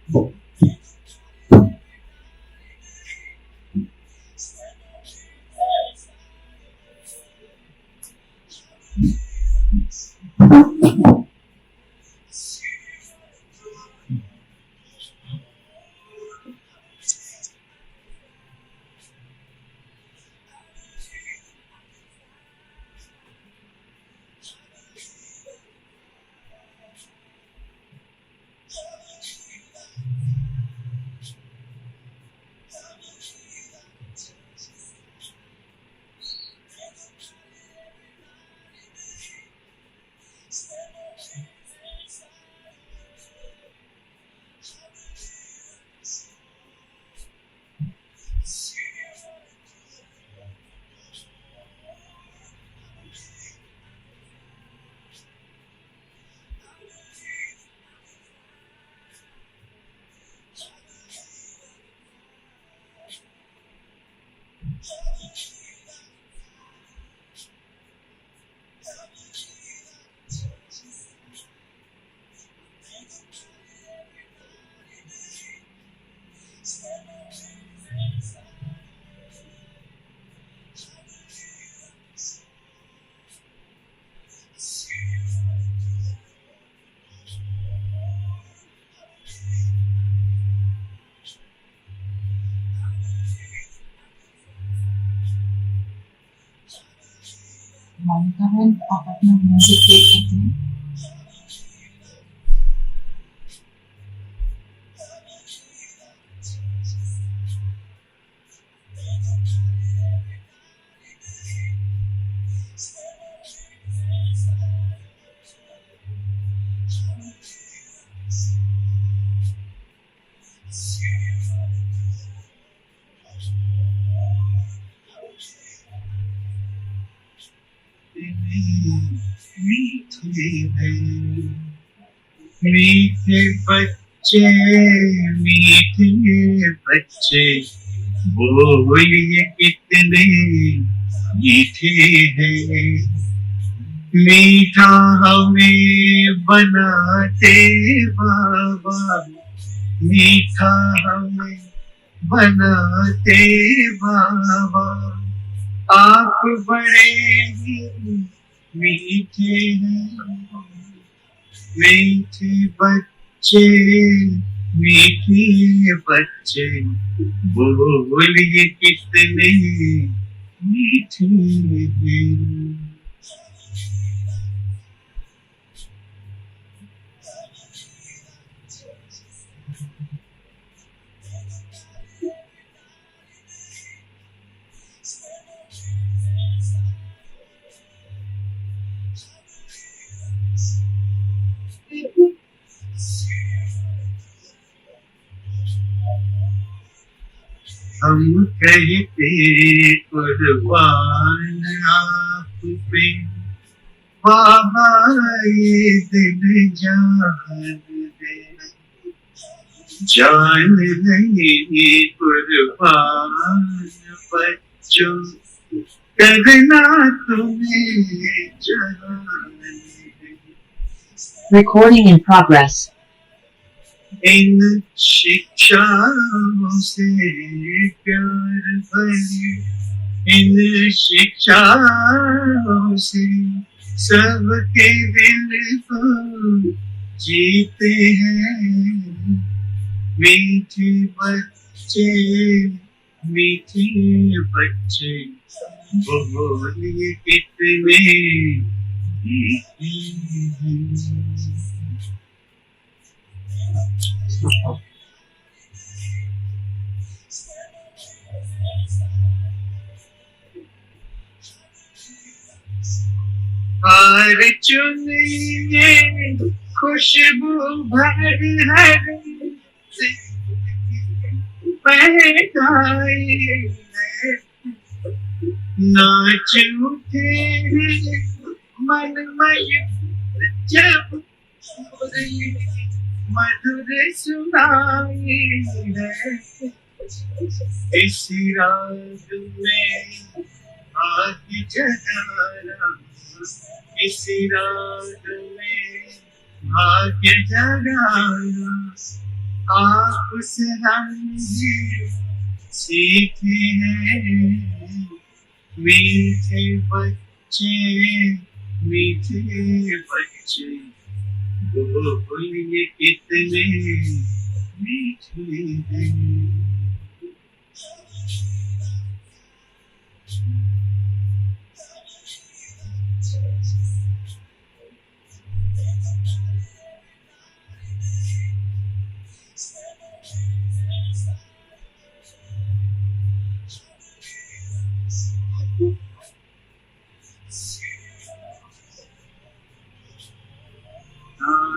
मोनिका बहन, आप अपना म्यूजिक प्ले करते हैं। मीठे बच्चे, मीठे बच्चे, बोलिए कितने मीठे हैं। मीठा हमें बनाते बाबा, मीठा हमें बनाते बाबा। आप बड़े ही मीठे हैं। मीठे बच्चे, मीठे बच्चे, बोलिए कितने मीठे हैं। हम कहते कुर्बान आप पे बाबा, ये दिल जान नहीं कुर्बान बच्चों, करना तुम्हें जान। Recording in progress. इन शिक्षाओं से प्यार भरी, इन शिक्षाओं से सबके दिल को जीते हैं। मीठे बच्चे, मीठे बच्चे, बोलिए कितने मीठे हैं। हार चुनिए खुशबू भर हर बहकाए, नाच उठे मनमय जब मधुर सुनाई है। इस राग में आग जगाना, इस राग में भाग्य जगाना। आपसे हम भी सीखे हैं, मीठे बच्चे, मीठे बच्चे, बोलिए कितने मीठे हैं।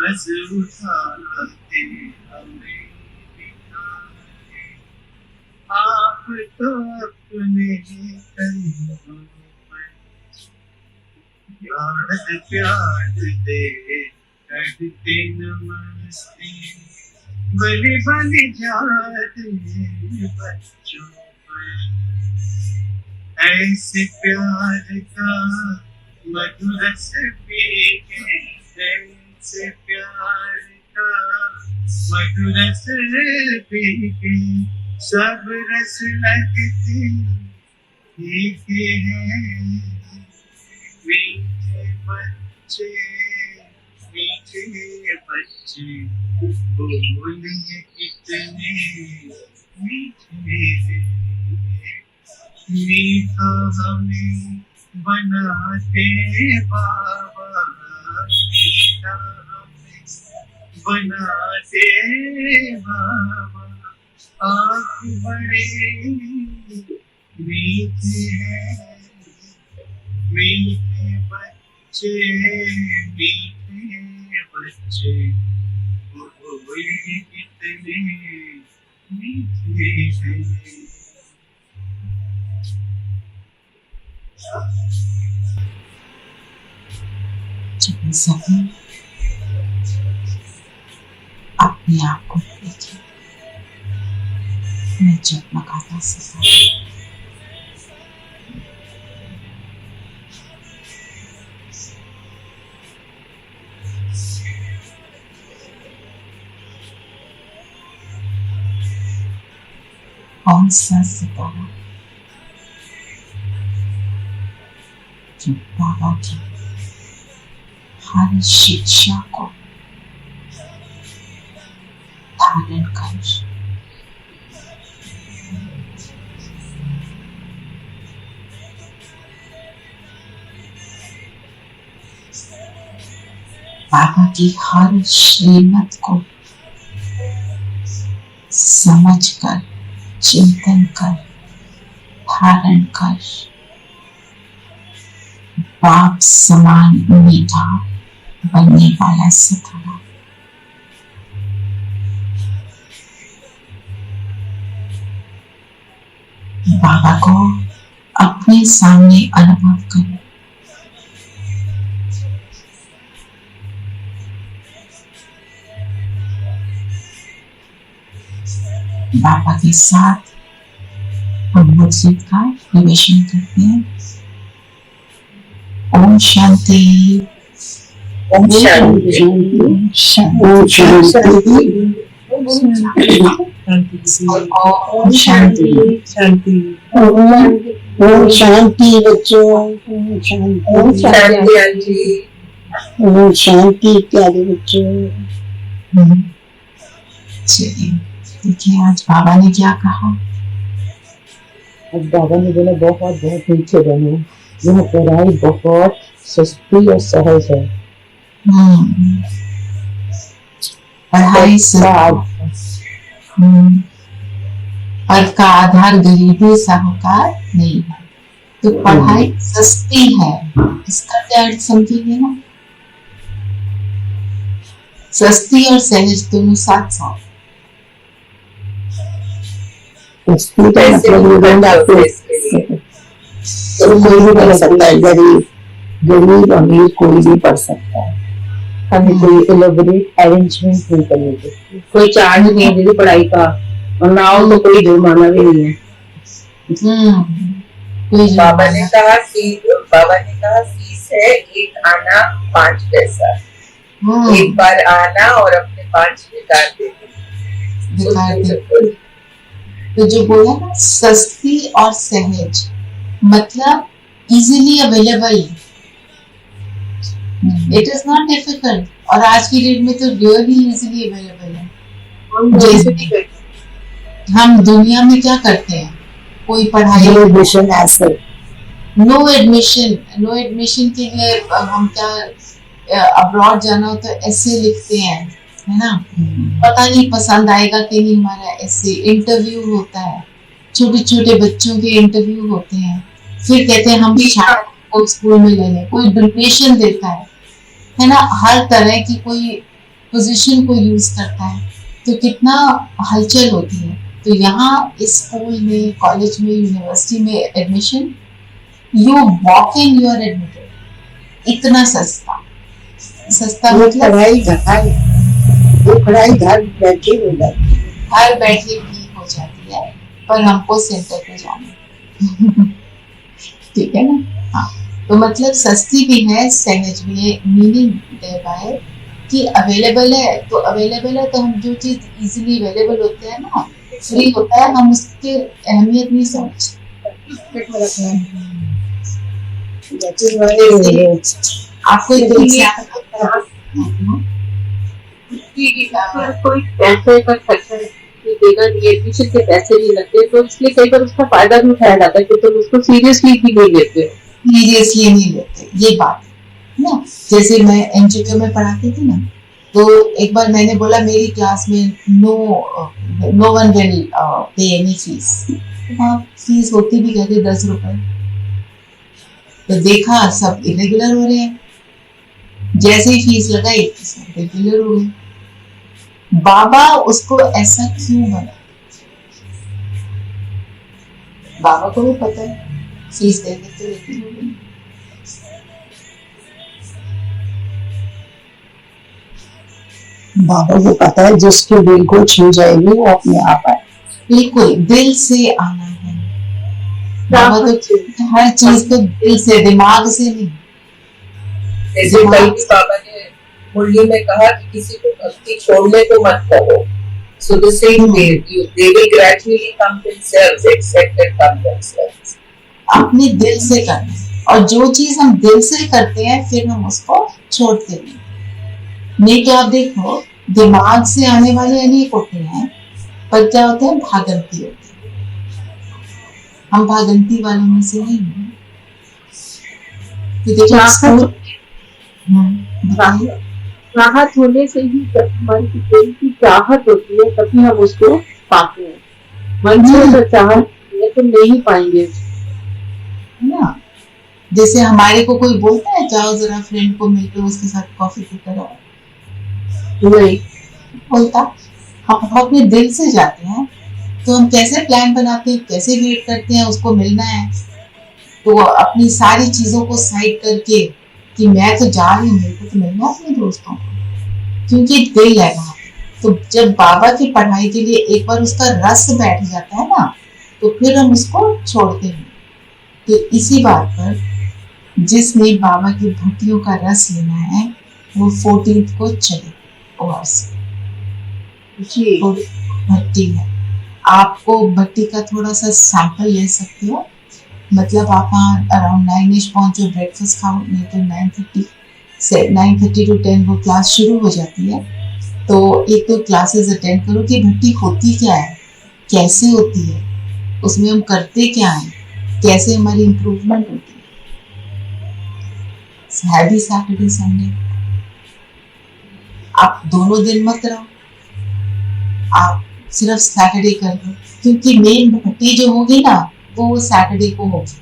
आज उठाते हमें बिठाए, आप तो अपने कंधों पर, याद प्यार दे करते नमस्ते, भली भली जाते बच्चों पर, ऐसे प्यार का मधुर रस पीके, ऐसे प्यार का मधुर रस पीके, सब रस लगते फीके हैं, मीठे बच्चे, मीठे बच्चे, बोलिए कितने मीठे हैं। मीठा हमें बनाते बाबा, मीठा हमें बनाते बाबा, आप बड़े मीठे हैं, मीठे बच्चे, मीठे बच्चे, बोलिए कितने मीठे हैं। जब सभी अपने आप को देखिए, मैं जगमगाता सितारा, कौन सा सितारा जो बाबा की हर शिक्षा को धारण कर बाबा की हर श्रीमत को समझकर, चिंतन कर, धारण कर, बाप समान मीठा बनने वाला सितारा, बाबा को अपने सामने अनुभव करो। बाबा के साथ हम मुद्रित का निवेशन करते हैं। ओम शांति, ओम शांति, ओम शांति, ओम शांति, शांति, ओम शांति बच्चों, ओम शांति, ओम शांति आंटी, ओम शांति प्यारे बच्चों। चलिए देखिए आज बाबा ने क्या कहा। अब बाबा ने बोला बहुत बहुत मीठे बनो, यह पढ़ाई बहुत सस्ती और सहज है। पढ़ाई अर्थ का आधार गरीबी साहूकार नहीं है, तो पढ़ाई सस्ती है, इसका क्या अर्थ समझेंगे ना। सस्ती और सहज दोनों साथ साथ। सस्ती का मतलब आपको तो कोई भी पढ़ सकता है, गरीब अमीर कोई भी पढ़ सकता है। हमें कोई एलेबोरेट अरेंजमेंट नहीं करनी चाहिए, कोई चार्ज नहीं है दीदी पढ़ाई का, और ना हो तो कोई जुर्माना भी नहीं है। बाबा ने कहा फीस है एक आना 5 पैसा, एक बार आना और अपने 5 निकाल देना। बेकार दे। तो जो बोला ना सस्ती और सहज, मतलब easily available, it is not difficult. और आज की डेट में तो रियली इजीली अवेलेबल है। जैसे हम दुनिया में क्या करते हैं, कोई पढ़ाई एडमिशन ऐसे नो एडमिशन के लिए हम क्या अब्रॉड जाना हो तो ऐसे लिखते हैं, है ना। पता नहीं पसंद आएगा कि नहीं हमारा ऐसे। इंटरव्यू होता है, छोटे छोटे बच्चों के इंटरव्यू होते हैं, फिर कहते हैं हम शायद को स्कूल में ले लें, कोई डोनेशन देता है ना। हर तरह की कोई पोजीशन को यूज करता है, तो कितना हलचल होती है। तो यहाँ इस स्कूल में, कॉलेज में, यूनिवर्सिटी में admission, you walk in, you are admitted. इतना सस्ता मतलब पढ़ाई घर बैठे हो जाती है, घर बैठे भी हो जाती है, पर हमको सेंटर पे जाना ठीक है ना। हाँ, तो मतलब सस्ती भी है, सहज भी है। मीनिंग दे पाए कि अवेलेबल है, तो अवेलेबल है, तो हम जो चीज इजीली अवेलेबल होते हैं ना, फ्री होता है, हम उसकी अहमियत नहीं समझते। आपको कोई पैसे का खर्चा देगा नहीं, एडमिशन के पैसे नहीं लगते, तो इसलिए कई बार उसका फायदा भी उठाया जाता है कि तुम उसको सीरियसली भी नहीं लेते। ये बात है ना। जैसे मैं एनजीओ में पढ़ाती थी ना, तो एक बार मैंने बोला मेरी क्लास में no one will pay any fees. वहाँ फीस होती भी कहते 10 रुपए। तो देखा सब इरेगुलर हो रहे हैं, जैसे ही फीस लगाई तो सब रेगुलर हो गए। बाबा उसको ऐसा क्यों बना, बाबा को भी पता है, फीस दे देते रेगुलर हो गए। बाबा को पता है जिसके दिल को छू जाएगी वो अपने आप आए। बिल्कुल दिल से आना है। बाबा तो हर चीज तो दिल से, दिमाग से नहीं। जैसे कई भी बाबा ने मुरली में कहा कि किसी को भक्ति छोड़ने को मत कहो। So the same way, they will gradually come themselves, accept and come themselves. अपने दिल से करना है, और जो चीज हम दिल से करते हैं फिर हम उसको छोड़ते नहीं। नहीं तो आप देखो दिमाग से आने वाले अनेक होते हैं, पर क्या होते हैं, भागंती होते हैं। हम भागंती वालों में से नहीं हैं। तो देखो राहत होने से ही हमारी दिल की चाहत होती है, तभी हम उसको पाते हैं। मन से अगर चाहत तो नहीं पाएंगे, है ना। जैसे हमारे को कोई बोलता है जाओ जरा फ्रेंड को मिलकर उसके साथ कॉफी पीकर आओ, नहीं बोलता। हम अपने दिल से जाते हैं, तो हम कैसे प्लान बनाते हैं, कैसे वेट करते हैं उसको मिलना है। तो अपनी सारी चीजों को साइड करके कि मैं तो जा रही हूँ, मेरे को तो मिलना अपने दोस्तों को, क्योंकि दिल है वहाँ। तो जब बाबा की पढ़ाई के लिए एक बार उसका रस बैठ जाता है ना, तो फिर हम उसको छोड़ते हैं। तो इसी बात पर जिसने बाबा की भट्टियों का रस लेना है वो 14 को चले और जी भट्टी है। आपको भट्टी का थोड़ा सा सैंपल ले सकते हो, मतलब आप अराउंड 9 पहुंचो, ब्रेकफास्ट खाओ, नहीं तो 9:30 to 10 वो क्लास शुरू हो जाती है। तो एक तो क्लासेस अटेंड करो कि भट्टी होती क्या है, कैसे होती है, उसमें हम करते क्या है, कैसे हमारी इम्प्रूवमेंट होती है भी सैटरडे संडे। आप दोनों दिन मत रहो, आप सिर्फ सैटरडे कर दो, क्योंकि मेन भट्टी जो होगी ना वो सैटरडे को होगी,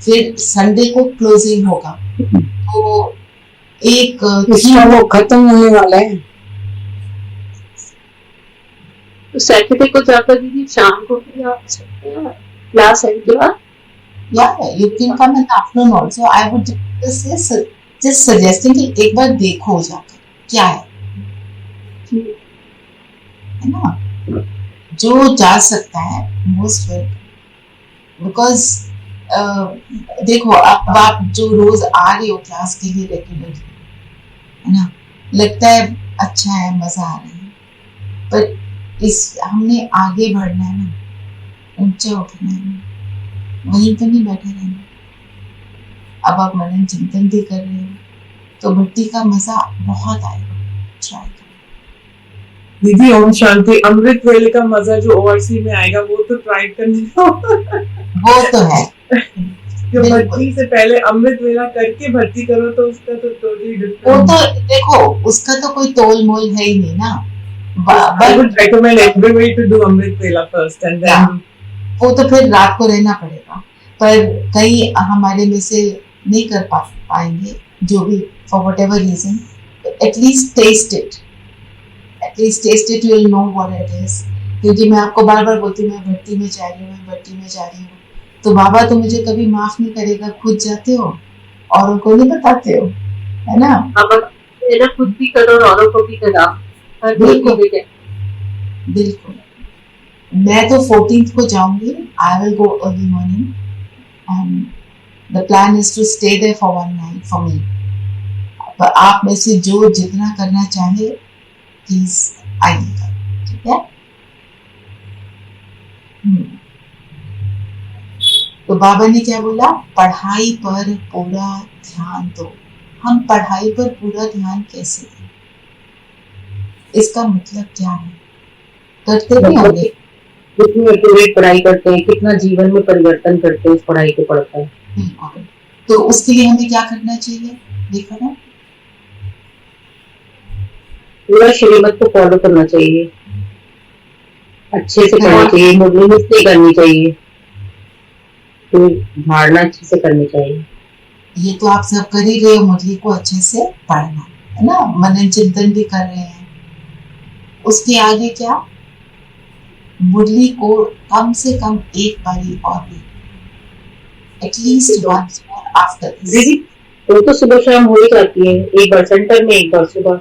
फिर संडे को क्लोजिंग होगा। तो एक वो खत्म होने वाला है। तो सैटरडे को जाकर दीदी शाम को भी आ सकते हैं क्लास है क्या? Yeah, you can come in the afternoon also. I would just suggesting कि एक बार देखो जाकर क्या है ना। जो जा सकता है मोस्ट वेलकम, बिकॉज देखो अब आप जो रोज आ रहे हो क्लास के लिए रेगुलरली, है ना, लगता है अच्छा है, मजा आ रहा है, पर इस हमने आगे बढ़ना है ना, ऊंचा उठना है ना, वहीं तो नहीं बैठे रहना। अब आप मनन चिंतन भी कर रहे हो तो भक्ति का मजा बहुत आएगा, ट्राई करो। दीदी ओम शांति। अमृत वेले का मजा जो ओवरसी में आएगा वो तो ट्राई करने दो। वो तो है, जो बिल्कुल। भर्ती से पहले अमृत वेला करके भर्ती करो तो उसका तो टोटली वो डिफरेंट। तो देखो, उसका तो कोई तोल मोल है ही नहीं ना। I would recommend everybody to do अमृत वेला first and then Yeah. वो तो फिर रात को रहना पड़ेगा, पर कई हमारे में से नहीं कर पाएंगे, जो भी for whatever reason, at least test it, you will know what it is. क्योंकि मैं आपको बार बार बोलती हूँ मैं भट्टी में जा रही हूँ, मैं भट्टी में जा रही हूँ, तो बाबा तो मुझे कभी माफ नहीं करेगा, खुद जाते हो औरों को नहीं बताते हो, है ना। मेरा खुद भी करो और औरों को भी कराओ, हर कोई को भी करो। बिल्कुल। मैं तो 14th को जाऊंगी, I will go early morning and the plan is to stay there for one night for me. आप में से जो जितना करना चाहे प्लीज आइएगा, ठीक है। तो बाबा ने क्या बोला, पढ़ाई पर पूरा ध्यान दो। हम पढ़ाई पर पूरा ध्यान कैसे दें, इसका मतलब क्या है, करते भी होंगे। कितनी एक्यूरेट पढ़ाई करते हैं, कितना जीवन में परिवर्तन करते हैं उस पढ़ाई को पढ़कर। बिल्कुल। तो उसके लिए हमें क्या करना चाहिए, देखो ना, पूरा श्रीमत को फॉलो करना चाहिए, अच्छे से करना चाहिए, मुरली नहीं करनी चाहिए, तो धारणा अच्छे से करनी चाहिए। ये तो आप सब कर ही रहे हो, मुरली को अच्छे से पढ़ना है ना, मनन चिंतन भी कर रहे हैं। उसके आगे क्या, मुरली को कम से कम एक बारी और भी, at least once more after this. दीदी वो तो सुबह शाम हो ही जाती है, एक बार सेंटर में, एक बार सुबह,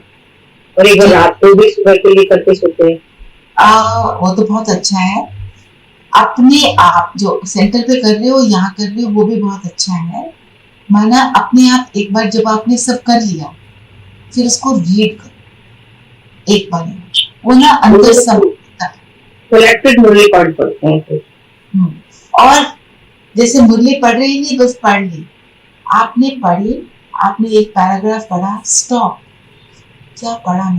और एक बार रात को भी सुबह के लिए करके सोते हैं। वो तो बहुत अच्छा है। अपने आप जो सेंटर पे कर रहे हो, यहाँ कर रहे हो, वो भी बहुत अच्छा है। माना अपने आप एक बार जब आपने सब कर लिया, फिर उसको रीड करो एक बार, वो ना अंदर सब कलेक्टेड मुरली पढ़ पढ़ते हैं फिर। और जैसे मुरली पढ़ रही नहीं, बस पढ़ ली, आपने पढ़ी, आपने एक पैराग्राफ पढ़ा, स्टॉप, क्या पढ़ा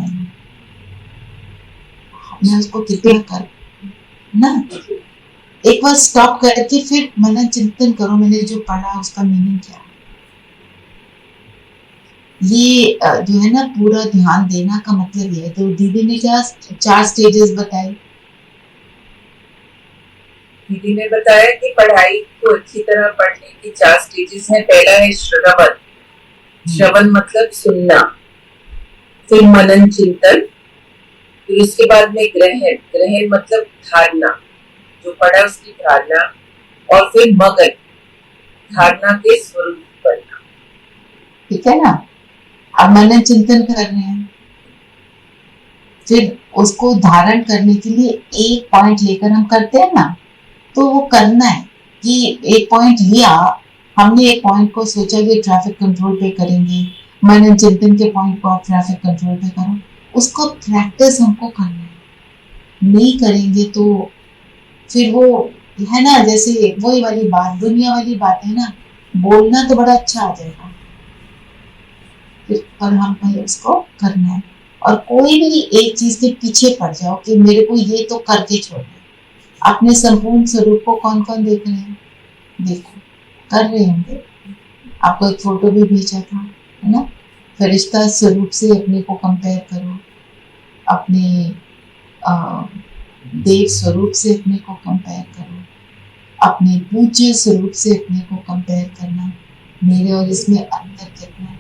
मैं उसको कितना कर ना, एक बार स्टॉप करके फिर मनन चिंतन करो, मैंने जो पढ़ा उसका मीनिंग क्या है। ये जो है ना पूरा ध्यान देना का मतलब ये है। तो दीदी ने क्या 4 स्टेजेस बताई, दीदी ने बताया कि पढ़ाई को अच्छी तरह पढ़ने की 4 स्टेजेस हैं। पहला है श्रवण, श्रवण मतलब सुनना, फिर मनन चिंतन, फिर उसके बाद में ग्रहण, ग्रहण मतलब धारणा, जो पढ़ा उसकी धारणा, और फिर मगन, धारणा के स्वरूप बनना। ठीक है ना। अब मनन चिंतन कर रहे हैं, फिर उसको धारण करने के लिए एक पॉइंट लेकर हम करते हैं ना, तो वो करना है कि एक पॉइंट लिया हमने, एक पॉइंट को सोचा कि ट्रैफिक कंट्रोल पे करेंगे, मनन चिंतन के पॉइंट को आप ट्रैफिक कंट्रोल पे करो, उसको प्रैक्टिस हमको करना है। नहीं करेंगे तो फिर वो है ना, जैसे वही वाली बात, दुनिया वाली बात है ना, बोलना तो बड़ा अच्छा आ जाएगा, फिर पर हम पहले उसको करना है। और कोई भी एक चीज के पीछे पड़ जाओ कि मेरे को ये तो करके छोड़ना, अपने संपूर्ण स्वरूप को कौन कौन देख रहे हैं, देखो, कर रहे होंगे। आपको एक फोटो भी भेजा था, है ना, फरिश्ता स्वरूप से अपने को कंपेयर करो, अपने देव स्वरूप से अपने को कंपेयर करो, अपने पूज्य स्वरूप से अपने को कंपेयर करना, मेरे और इसमें अंतर कितना है।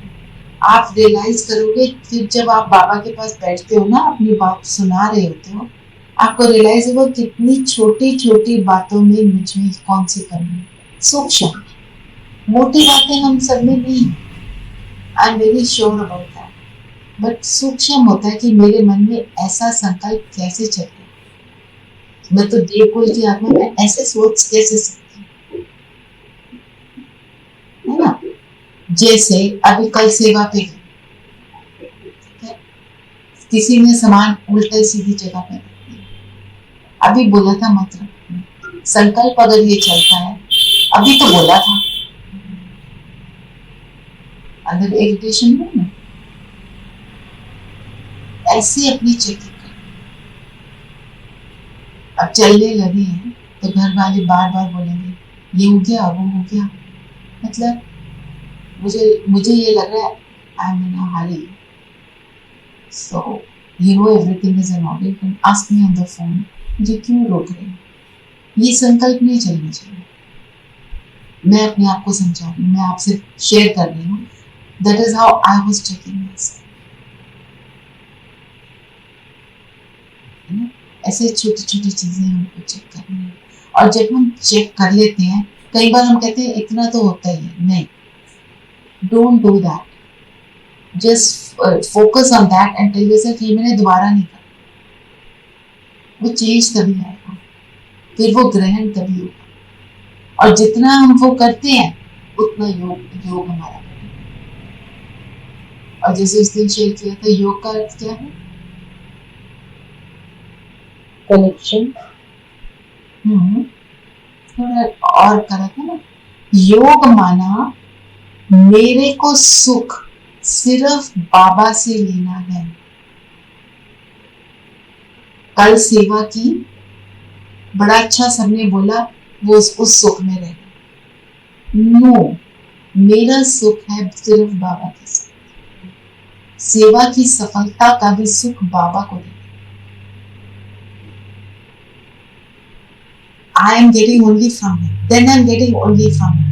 आप रियलाइज करोगे फिर जब आप बाबा के पास बैठते हो ना, अपनी बात सुना रहे होते हो, आपको रियलाइज होगा कितनी छोटी छोटी बातों में मुझ में कौन सी कमी है। सूक्ष्म मोटी बातें हम सब में नहीं, I am very sure about that, but सूक्ष्म होता है कि मेरे मन में ऐसा संकल्प कैसे चले, मैं तो देवकुल की आत्मा में ऐसे सोच कैसे सकती है ना। जैसे अभी कल सेवा पे गई, किसी ने सामान उल्टे सीधी जगह पे रख दिया। अभी बोला था मत रखो, संकल्प अगर ये चलता है, अभी तो बोला था, अंदर इरिटेशन में ना, ऐसे अपनी चेकिंग कर। अब चलने लगे हैं तो घर वाले बार बार बोलेंगे ये हो गया वो हो गया, मतलब मुझे ये लग रहा है I am in a Hari, so you know everything is in order, you can ask me on the phone, मुझे क्यों रोक रहे हैं? ये संकल्प नहीं चलना चाहिए। मैं अपने आप को समझा रही हूँ, मैं आपसे शेयर कर रही हूँ, that is how I was checking my self. ऐसे छोटी छोटी चीजें हमको चेक करनी है, और जब हम चेक कर लेते हैं, कई बार हम कहते हैं इतना तो होता ही है, नहीं, don't do that, just focus on that and tell yourself ये मैंने दोबारा नहीं करा। वो चेंज तभी आएगा, फिर वो ग्रहण तभी होगा, और जितना हम वो करते हैं उतना योग हमारा बढ़ेगा। और जैसे उस दिन शेयर किया था, योग का अर्थ क्या है? कनेक्शन। थोड़ा और करा था ना, योग माना मेरे को सुख सिर्फ बाबा से लेना है। कल सेवा की, बड़ा अच्छा सबने बोला, वो उस सुख में रहे। नो, मेरा सुख है सिर्फ बाबा के साथ। सेवा की सफलता का भी सुख बाबा को दे। I am getting only from him, then I am getting only from him।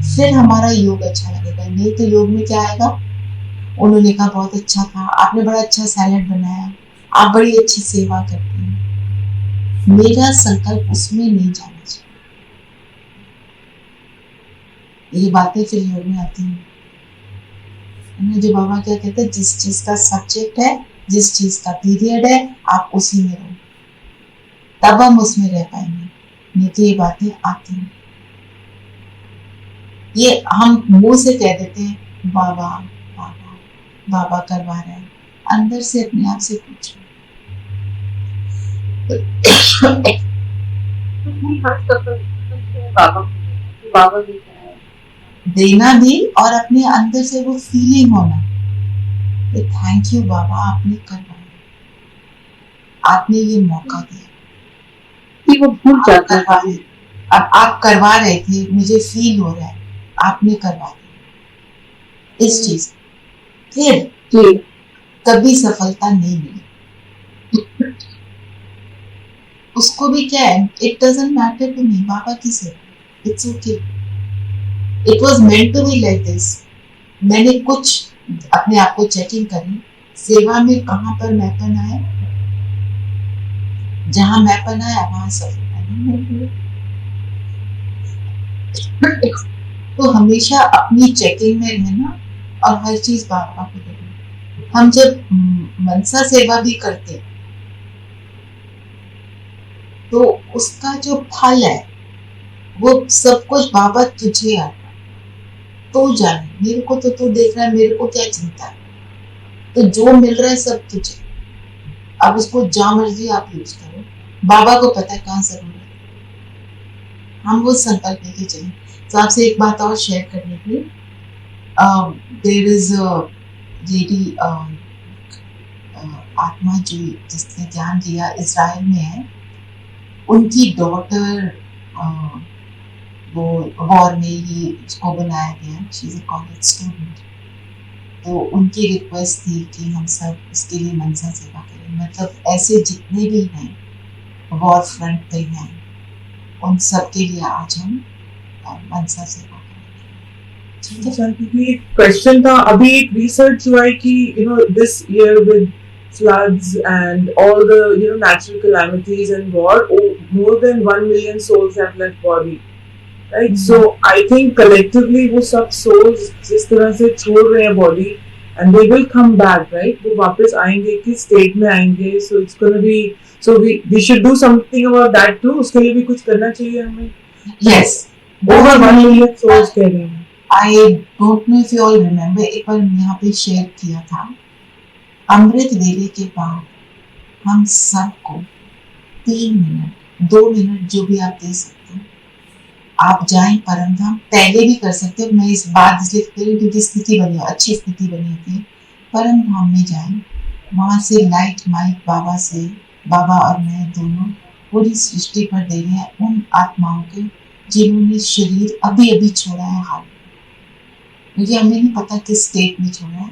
फिर हमारा योग अच्छा लगेगा। नहीं तो योग में क्या आएगा? उन्होंने कहा बहुत अच्छा था, आपने बड़ा अच्छा सैलेड बनाया, आप बड़ी अच्छी सेवा करते हैं। मेरा संकल्प उसमें नहीं जाना चाहिए। ये बातें फिर योग में आती हैं। जो बाबा क्या कहते हैं, जिस चीज का सब्जेक्ट है, जिस चीज का पीरियड है, आप उसी में रहो, तब हम उसमें रह पाएंगे। नहीं तो ये बातें आती हैं, ये हम मुंह से कह देते हैं बाबा बाबा बाबा करवा रहे हैं, अंदर से अपने आप से पूछो। बाबा भी देना भी, और अपने अंदर से वो फीलिंग होना, थैंक यू बाबा, आपने करवाया, आपने ये मौका दिया। वो भूल जाता है। अब आप करवा रहे थे, मुझे फील हो रहा है, आपने करवा दिया इस चीज, फिर कभी सफलता नहीं मिली। उसको भी क्या है, it doesn't matter to me, बाबा की सेवा, it's okay, it was meant to be like this. मैंने कुछ अपने आप को चेकिंग करी, सेवा में कहां पर मैपन आया, जहां मैपन आया वहां सफलता नहीं मिली। तो हमेशा अपनी चेकिंग में रहना और हर चीज बाबा को देना। हम जब मनसा सेवा भी करते तो उसका जो फल है वो सब कुछ बाबा तुझे आता, तो जाने, मेरे को तो तू देख रहा है, मेरे को क्या चिंता है, तो जो मिल रहा है सब तुझे। अब उसको जहाँ मर्जी आप यूज करो, बाबा को पता है कहाँ जरूरत है। हम वो संकल्प लेके चले। तो आपसे एक बात और शेयर करने के लिए, देयर इज लेडी आत्मा जो जिसने ज्ञान लिया, इजराइल में है, उनकी डॉटर वो वॉर में ही उसको बनाया गया, she is a college student. तो उनकी रिक्वेस्ट थी कि हम सब उसके लिए मनसा सेवा करें। मतलब ऐसे जितने भी हैं वॉर फ्रंट पे हैं, उन सब के लिए आज हम मनसा सेवा करेंगे। क्योंकि एक क्वेश्चन था, अभी एक रिसर्च हुआ है कि this year with floods and all the natural calamities and war, more than 1 million souls have left body, right? So I think collectively वो सब souls जिस तरह से छोड़ रहे हैं body and they will come back, right? वो वापस आएंगे, किस state में आएंगे, so it's gonna be, so we should do something about that too। उसके लिए भी कुछ करना चाहिए हमें। Yes, over 1 million souls कह रहे हैं। I don't know if you all remember, एक बार यहाँ पे शेयर किया था अमृत वेले के बाद हम सबको 3 मिनट 2 मिनट जो भी आप दे सकते हो, आप जाएं परम धाम। पहले भी कर सकते हो, मैं इस बात इसलिए कह रही हूँ क्योंकि स्थिति बनी, अच्छी स्थिति बनी होती है। परम धाम में जाएं, वहां से लाइट माइक बाबा से, बाबा और मैं दोनों पूरी सृष्टि पर दे रहे हैं उन आत्माओं के जिन्होंने शरीर अभी अभी छोड़ा है हाल में। मुझे हमें नहीं पता किस स्टेट में छोड़ा है।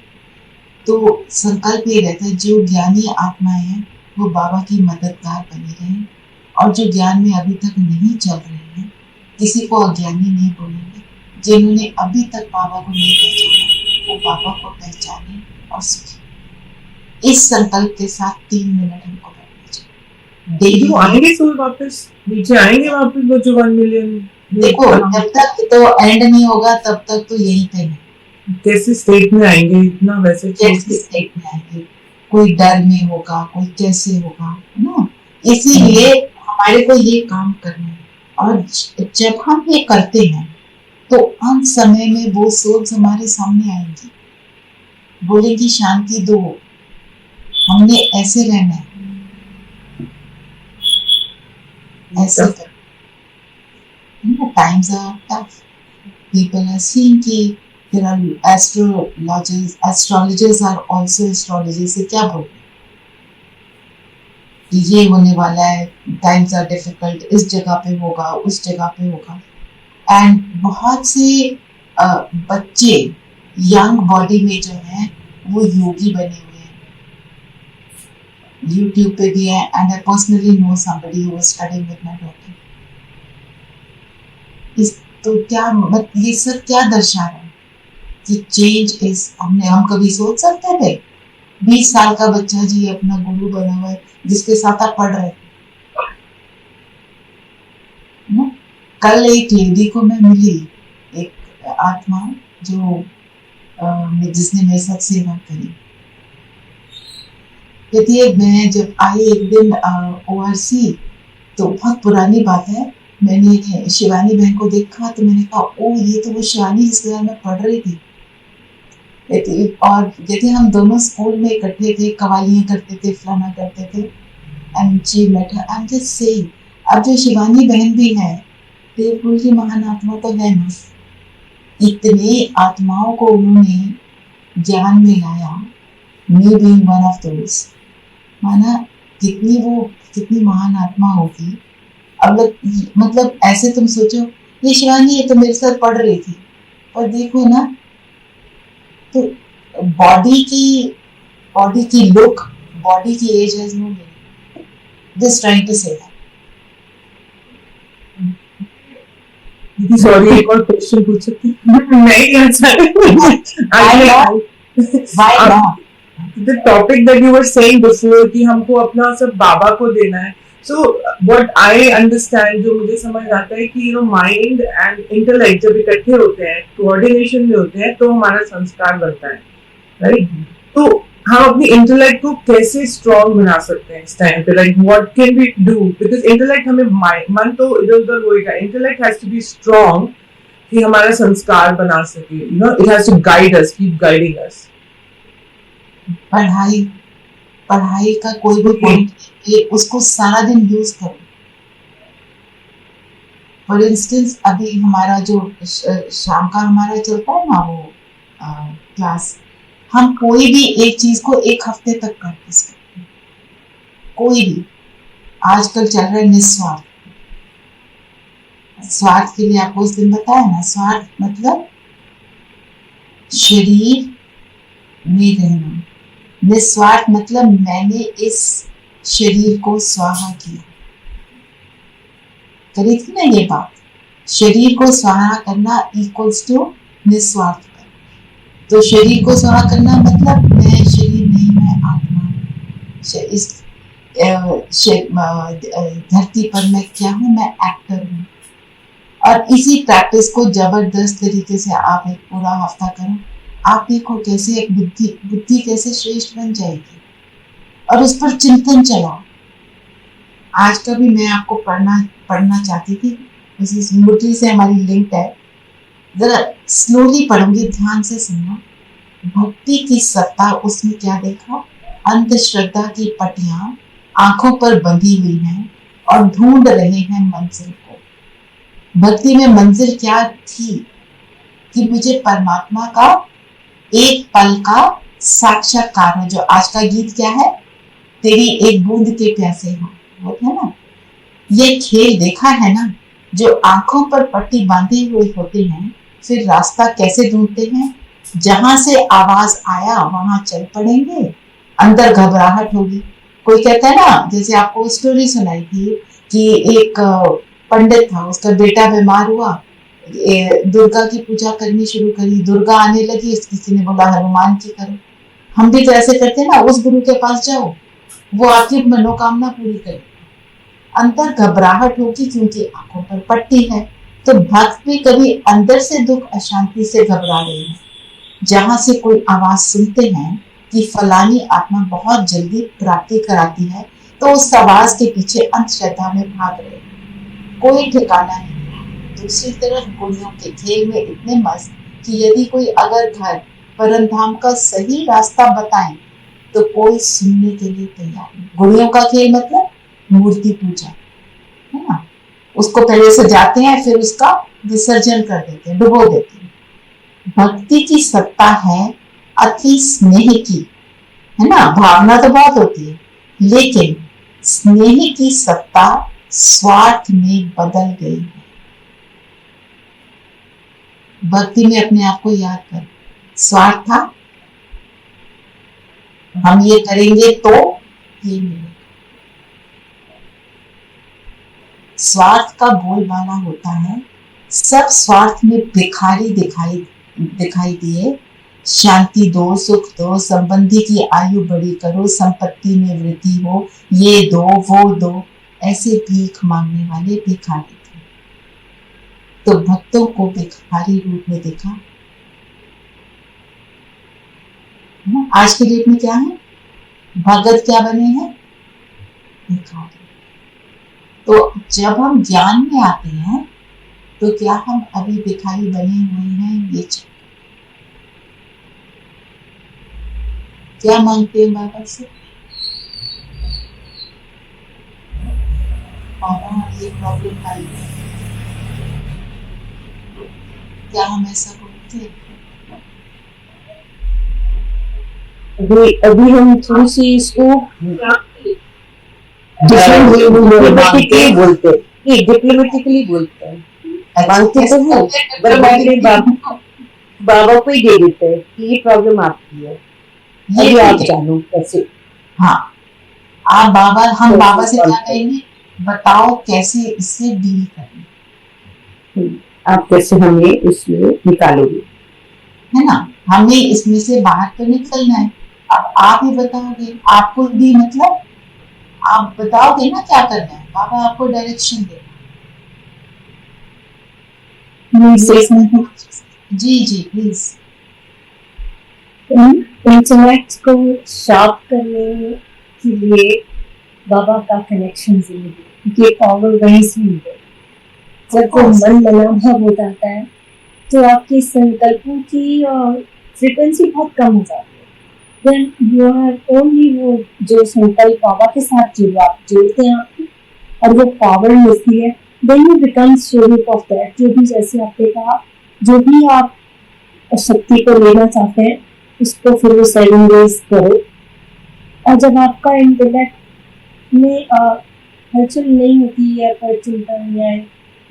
तो संकल्प ये रहता है जो ज्ञानी आत्माएं हैं वो बाबा की मददगार बने रहें, और जो ज्ञान में अभी तक नहीं चल रहे हैं, किसी को अज्ञानी नहीं बोलेंगे, जिन्होंने अभी तक बाबा को नहीं पहचाना वो बाबा को पहचाने और सीखें। इस संकल्प के साथ 3 मिनट हमको बैठना चाहिए डेली। वो आएंगे सोल वापस, नीचे आएंगे वापस वो जो 1 मिलियन। देखो जब तक तो एंड नहीं होगा तब तक तो यही पे है। कैसे स्टेट में आएंगे इतना, वैसे कैसे स्टेट में आएंगे, कोई डर में होगा, कोई कैसे होगा, है ना। इसीलिए हमारे को ये काम करना है, और जब हम ये करते हैं तो अंत समय में वो सोच हमारे सामने आएंगी, बोलेंगी शांति दो, हमने ऐसे रहना है, ऐसे कर। Times are tough. People are seeing कि there are astrologers are also astrologers से क्या बोल रहे कि ये होने वाला है, times are difficult, इस जगह पे होगा, उस जगह पे होगा। एंड बहुत से बच्चे यंग बॉडी में जो है वो योगी बने हुए हैं, YouTube पे भी है। And I personally know somebody who was studying with my daughter. इस तो क्या ये सब क्या दर्शा रहा है कि चेंज इज, हम कभी सोच सकते थे 20 साल का बच्चा जी अपना गुरु बना हुआ है जिसके साथ आप पढ़ रहे थे। कल एक लेडी को मैं मिली, एक आत्मा जो जिसने मेरे साथ सेवा करी, कहती है मैं जब आई एक दिन ORC, तो बहुत पुरानी बात है, मैंने शिवानी बहन को देखा तो मैंने कहा ओ ये तो वो शिवानी जिसके साथ मैं पढ़ रही थी। और कहते हम दोनों स्कूल में इकट्ठे थे, कवालियां करते थे, फलाना करते थे। And she met her, I am just saying, अब जो शिवानी बहन भी है देवकुल की महान आत्मा तो है ना, इतने आत्माओं को उन्होंने ज्ञान में लाया, me being one of those, माना कितनी महान आत्मा होगी। अब मतलब ऐसे तुम सोचो ये शिवानी है तो मेरे साथ पढ़ रही थी, और देखो ना तो बॉडी की लुक, बॉडी की age has no meaning, this trying to say that. Sorry एक और क्वेश्चन पूछ सकती हूँ? नहीं answer. Why not? The topic that you were saying before कि हमको अपना सब बाबा को देना है, so what I understand, जो मुझे समझ आता है कि माइंड एंड इंटेलेक्ट जब इकट्ठे होते हैं, कोऑर्डिनेशन में होते हैं, तो हमारा संस्कार बनता है, राइट? तो हम अपनी इंटेलेक्ट को कैसे स्ट्रॉन्ग बना सकते हैं इस टाइम पे, like what can we do? Because intellect हमें, मन तो इधर उधर होएगा, intellect has to be strong कि हमारा संस्कार बना सके, it has to guide us, keep guiding us. पढ़ाई का कोई भी पॉइंट है, उसको सारा दिन यूज करो। फॉर इंस्टेंस अभी हमारा जो शाम का हमारा चलता है ना वो क्लास, हम कोई भी एक चीज को 1 हफ्ते तक प्रैक्टिस करते हैं, कोई भी। आजकल चल रहा है निस्वार्थ, स्वार्थ के लिए आपको उस दिन बताया ना, स्वार्थ मतलब शरीर में रहना, निस्वार्थ मतलब मैंने इस शरीर को स्वाहा किया। करी थी ना ये बात, शरीर को स्वाहा करना इक्वल्स टू निस्वार्थ करना। तो शरीर को स्वाहा करना मतलब मैं शरीर नहीं, मैं आत्मा, इस धरती पर मैं क्या हूँ, मैं एक्टर हूँ। और इसी प्रैक्टिस को जबरदस्त तरीके से आप एक पूरा हफ्ता करो, आप देखो कैसे एक बुद्धि कैसे श्रेष्ठ बन जाएगी, और उस पर चिंतन चलाओ। आज का भी मैं आपको पढ़ना चाहती थी, उसी स्मृति से हमारी लिंक है, जरा स्लोली पढ़ूंगी, ध्यान से सुनना। भक्ति की सत्ता, उसमें क्या देखा, अंधश्रद्धा की पटियां आंखों पर बंधी हुई हैं और ढूंढ रहे हैं मंजिल को। भक्ति में मंजिल क्या थी कि मुझे परमात्मा का एक पल का साक्षात्कार हो। जो आज का गीत क्या है, तेरी एक बूंद के प्यासे हो, वो है ना। ये खेल देखा है ना, जो आंखों पर पट्टी बांधे हुए होते हैं फिर रास्ता कैसे ढूंढते हैं। जहां से आवाज आया वहां चल पड़ेंगे, अंदर घबराहट होगी। कोई कहता है ना, जैसे आपको स्टोरी सुनाई थी कि एक पंडित था, उसका बेटा बीमार हुआ, दुर्गा की पूजा करनी शुरू करी, दुर्गा आने लगी, किसी ने बोला हनुमान की करो। हम भी तो ऐसे करते हैं ना, उस गुरु के पास जाओ, वो आपकी मनोकामना पूरी करे। अंदर घबराहट होगी क्योंकि आंखों पर पट्टी है। तो भक्त भी कभी अंदर से दुख अशांति से घबरा रहे हैं। जहां से कोई आवाज सुनते हैं कि फलानी आत्मा बहुत जल्दी प्राप्ति कराती है, तो उस आवाज के पीछे अंधश्रद्धा में भाग रहे हैं। कोई ठिकाना नहीं। दूसरी तरफ गुणियों के खेल में इतने मस्त कि यदि कोई अगर घर परम धाम का सही रास्ता बताएं तो कोई सुनने के लिए तैयार नहीं। गुणियों का खेल मतलब मूर्ति पूजा, है ना। उसको पहले सजाते हैं, फिर उसका विसर्जन कर देते हैं, डुबो देते हैं। भक्ति की सत्ता है अति स्नेह की, है ना। भावना तो बहुत होती है, लेकिन स्नेह की सत्ता स्वार्थ में बदल गई है। भक्ति में अपने आप को याद कर, स्वार्थ था, हम ये करेंगे तो ये मिलेगा। स्वार्थ का बोलबाला होता है, सब स्वार्थ में भिखारी दिखाई दिए। शांति दो, सुख दो, संबंधी की आयु बड़ी करो, संपत्ति में वृद्धि हो, ये दो वो दो, ऐसे भीख मांगने वाले भिखारी थे। तो भक्तों को भिखारी रूप में देखा। आज के डेट में क्या है, भगत क्या बने हैं, भिखारी। तो जब हम ज्ञान में आते हैं तो क्या हम अभी भिखारी बने हुए हैं, ये क्या मांगते हैं बाबा से, बाबा ये प्रॉब्लम आई है, क्या हम ऐसा बोलते हैं? अभी हम थोड़ी सी इसको डिप्लोमेटिकली बोलते हैं, डिप्लोमेटिकली बोलते हैं। मांगते तो हैं, बाबा को ही दे देते हैं कि ये प्रॉब्लम आपकी है, ये आप जानो कैसे। हाँ, हम बाबा से क्या कहेंगे, बताओ कैसे इससे डील करना, आप कैसे हमें इसमें निकालोगे, है ना। हमें इसमें से बाहर तो निकलना है। अब आप ही बताओगे, आपको भी मतलब आप बताओगे ना क्या करना है, बाबा आपको डायरेक्शन देगा। जी जी प्लीज। इंटेलेक्ट को शार्प करने के लिए बाबा का कनेक्शन जरूरी, ये पावर वहीं से मिले। जब वो मन मनाभाव हो जाता है तो आपके संकल्पों की फ्रीक्वेंसी बहुत कम हो जाती है। Then you are only वो जो संकल्प बाबा के साथ जोड़ते हैं आपको, और वो पावर मिलती है। Then you become स्वरूप of that, जो भी जैसे आपने कहा, जो भी आप शक्ति को लेना चाहते हैं उसको फिर वो 7 days करो। और जब आपका इंटेलेक्ट में हलचल नहीं होती है, पर चिंतन या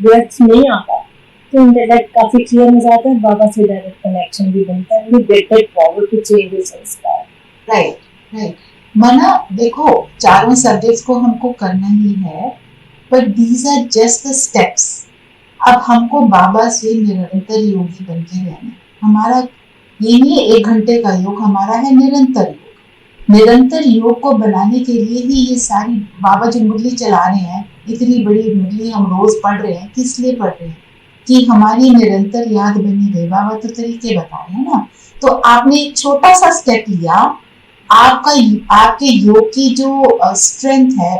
व्यर्थ नहीं आता, तो इंटेलेक्ट काफी क्लियर हो जाता है, बाबा से डायरेक्ट कनेक्शन भी बनता है। We get that power to change this inspire. Right. मना देखो, चारों सब्जेक्ट्स को हमको करना ही है, but these are just the steps. अब हमको बाबा से निरंतर योगी बन के रहना है। हमारा ये नहीं 1 घंटे का योग, हमारा है निरंतर योग। निरंतर योग को बनाने के लिए ही ये सारी बाबा जो मुरली चला रहे हैं, इतनी बड़ी मुरली हम रोज पढ़ रहे हैं, किस लिए पढ़ रहे हैं, कि हमारी निरंतर याद बनी रहे। बाबा तो तरीके बता रहे हैं ना। तो आपने एक छोटा सा स्टेप लिया, आपके योग की जो स्ट्रेंथ है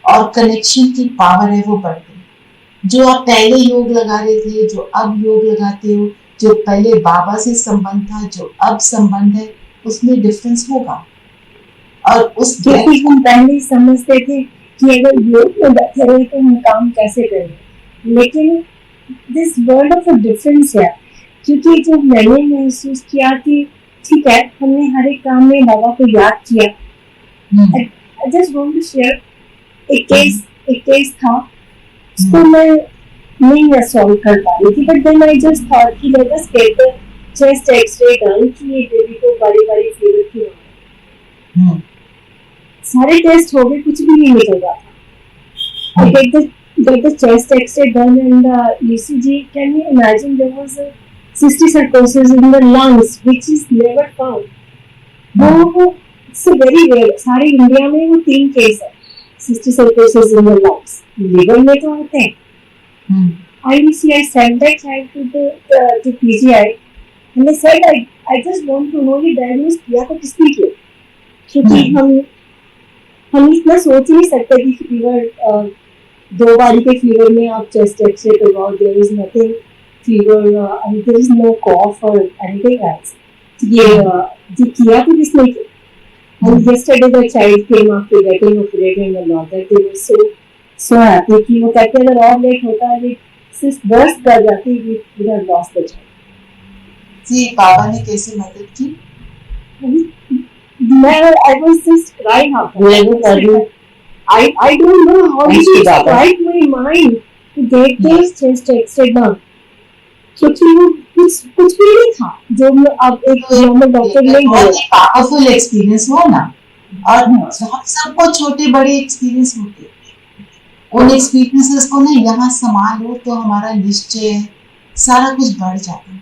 और कनेक्शन की पावर है वो बढ़ गई। जो आप पहले योग लगा रहे थे, जो अब योग लगाते हो, जो पहले बाबा से संबंध था, जो अब संबंध है, उसमें डिफरेंस होगा। और उस क्योंकि हम पहले समझते थे कि अगर योग में बैठे रहे तो हम काम कैसे करें, लेकिन this world of a difference है। क्योंकि जब मैंने महसूस किया कि ठीक है, हमने हर एक काम में बाबा को याद किया। I just want to share एक केस था, उसको मैं नहीं सॉल्व कर पा रही थी, but then I just thought कि let us get the chest x-ray done कि ये बेबी को बारी बारी फीवर क्यों आ रहा है। सारे टेस्ट हो गए, कुछ भी नहीं निकल रहा था। I get the chest X-ray done and ECG. Can you imagine there was a cysticercosis in the lungs, which is never found. वो it's a very rare. सारे इंडिया में वो 3 केस है cysticercosis in the lungs. Liver में तो होते हैं। I sent that child to PGI and they said I just want to know ये diagnose किया तो किसने किया, क्योंकि हम इतना सोच ही नहीं सकते कि फीवर 2 बारी के फीवर में आप चेस्ट एक्सरे करवाओ, there is nothing fever and there is no cough और एनीथिंग एल्स। ये किया तो किसने किया? And yesterday the child came after getting operated and all that. They were so happy कि वो कहते अगर और लेट होता है ये सिर्फ बर्स्ट कर जाती, we would have lost the child. जी बाबा ने कैसे मदद की? I was just crying after. I don't know how to strike my mind to get this chest X-ray done. क्योंकि वो कुछ भी नहीं था जो अब एक नॉर्मल डॉक्टर ने बहुत ही पावरफुल एक्सपीरियंस हुआ ना। और सबको छोटे बड़े एक्सपीरियंस होते हैं, उन एक्सपीरियंसेस को ना यहाँ संभालो तो हमारा निश्चय सारा कुछ बढ़ जाता है।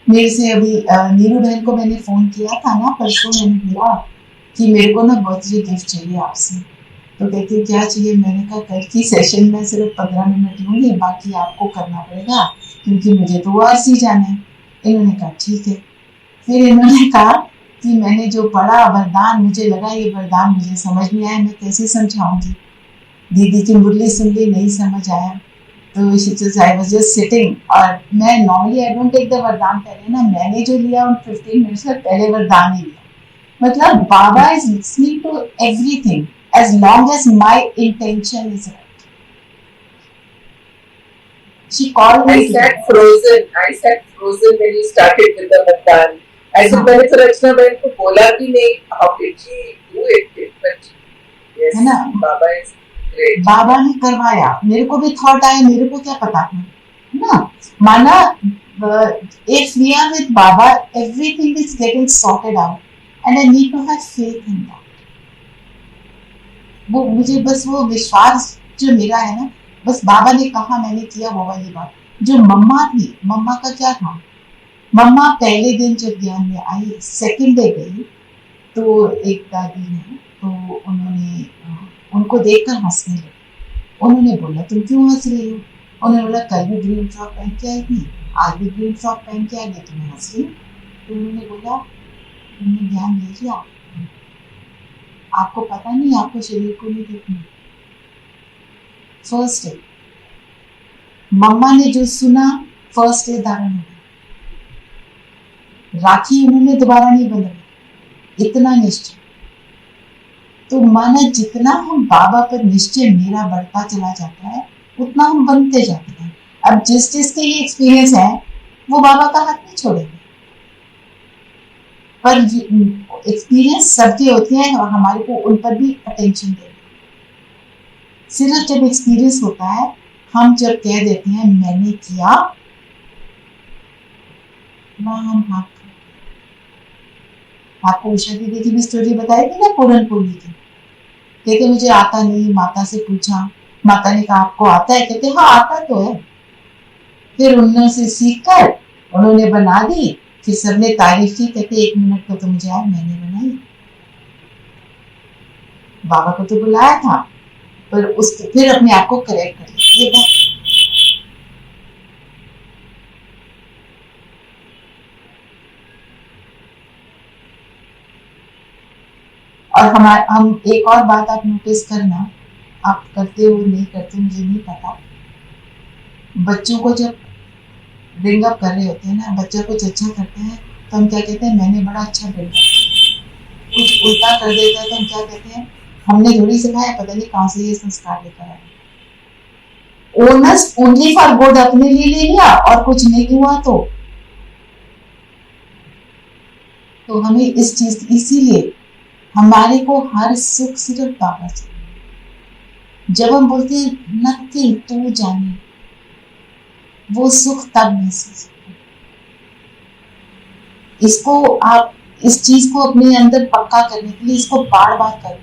मेरे से अभी नीरू बहन को मैंने फोन किया था ना परसों, मैंने बोला कि मेरे को ना बर्थडे गिफ्ट चाहिए आपसे, तो कहती क्या चाहिए? मैंने कहा कल की सेशन में सिर्फ 15 मिनट लूंगी, बाकी आपको करना पड़ेगा क्योंकि मुझे तो वारसी जाना है। इन्होंने कहा ठीक है। फिर इन्होंने कहा कि मैंने जो पढ़ा वरदान, मुझे लगा ये वरदान मुझे समझ नहीं आया, मैं कैसे समझाऊंगी। दीदी की मुरली सुन ली, नहीं समझ आया, तो आई वाज जस्ट सिटिंग। और मैं normally I don't take the वरदान पहले ना, मैंने जो लिया उन 15 मिनट्स में पहले वरदान ही लिया। मतलब बाबा is listening to everything as long as my intention is right. She called me. I sat frozen when you started with the Vardhan. I said मैंने तो रचना बहन को बोला भी नहीं, how did she do it? But yes, है ना? Baba is great. बाबा ने करवाया, मेरे को भी थॉट आया, मेरे को क्या पता था ना। माना if we are with Baba, everything is getting sorted out, and I need to have faith in that. वो मुझे बस वो विश्वास जो मेरा है ना, बस बाबा ने कहा मैंने किया वो वाली बात। जो मम्मा थी, मम्मा का क्या था, मम्मा पहले दिन जब ज्ञान में आई, सेकंड डे गई तो एक दादी है, तो उन्होंने उनको देखकर हंसने लगी। उन्होंने बोला तुम क्यों हंस रही हो? उन्होंने बोला कल भी ग्रीन फ्रॉक पहन के आई थी, आज भी ग्रीन फ्रॉक पहन के आई थी, तुम्हें हंस रही हो? तो उन्होंने बोला तुमने ज्ञान ले लिया, आपको पता नहीं, आपको शरीर को नहीं देखना। फर्स्ट डे मम्मा ने जो सुना, फर्स्ट डे धारण हो गया। राखी उन्होंने दोबारा नहीं बदला, इतना निश्चय। तो माना जितना हम बाबा पर निश्चय मेरा बढ़ता चला जाता है, उतना हम बनते जाते हैं। अब जिस जिसके ये एक्सपीरियंस है वो बाबा का हाथ नहीं छोड़ेंगे, पर एक्सपीरियंस सबके होते हैं और हमारे को उन पर भी अटेंशन देना। सिर्फ जब एक्सपीरियंस होता है, हम जब कह देते हैं मैंने किया, वहां हम हाथ आपको उषा दीदी की भी स्टोरी बताई थी ना पूरनपुरी की। कहते मुझे आता नहीं, माता से पूछा, माता ने कहा आपको आता है? कहते हाँ आता तो है। फिर उन्होंने सीख कर उन्होंने बना दी, फिर सबने तारीफ की, कहते 1 मिनट को तो मुझे यार मैंने बनाई, बाबा को तो बुलाया था, पर उसके फिर अपने आप को करेक्ट कर लिया। और हम एक और बात आप नोटिस करना, आप करते हो नहीं करते मुझे नहीं पता, बच्चों को जब ब्रिंग अप कर रहे होते हैं ना, बच्चा कुछ अच्छा करते हैं तो हम क्या कहते हैं, मैंने बड़ा अच्छा ब्रिंग अप किया। कुछ उल्टा कर देता है तो हम क्या कहते हैं, हमने थोड़ी सिखाया, पता नहीं कहाँ से ये संस्कार लेकर आए। ओनस ओनली फॉर गुड अपने लिए ले लिया और कुछ नहीं हुआ तो हमें इस चीज, इसीलिए हमारे को हर सुख सिर्फ बाबा चाहिए। जब हम बोलते हैं नथिंग, तू जाने, वो सुख तब महसूस होता है। इसको आप, इस चीज को अपने अंदर पक्का करने के लिए इसको बार बार करो।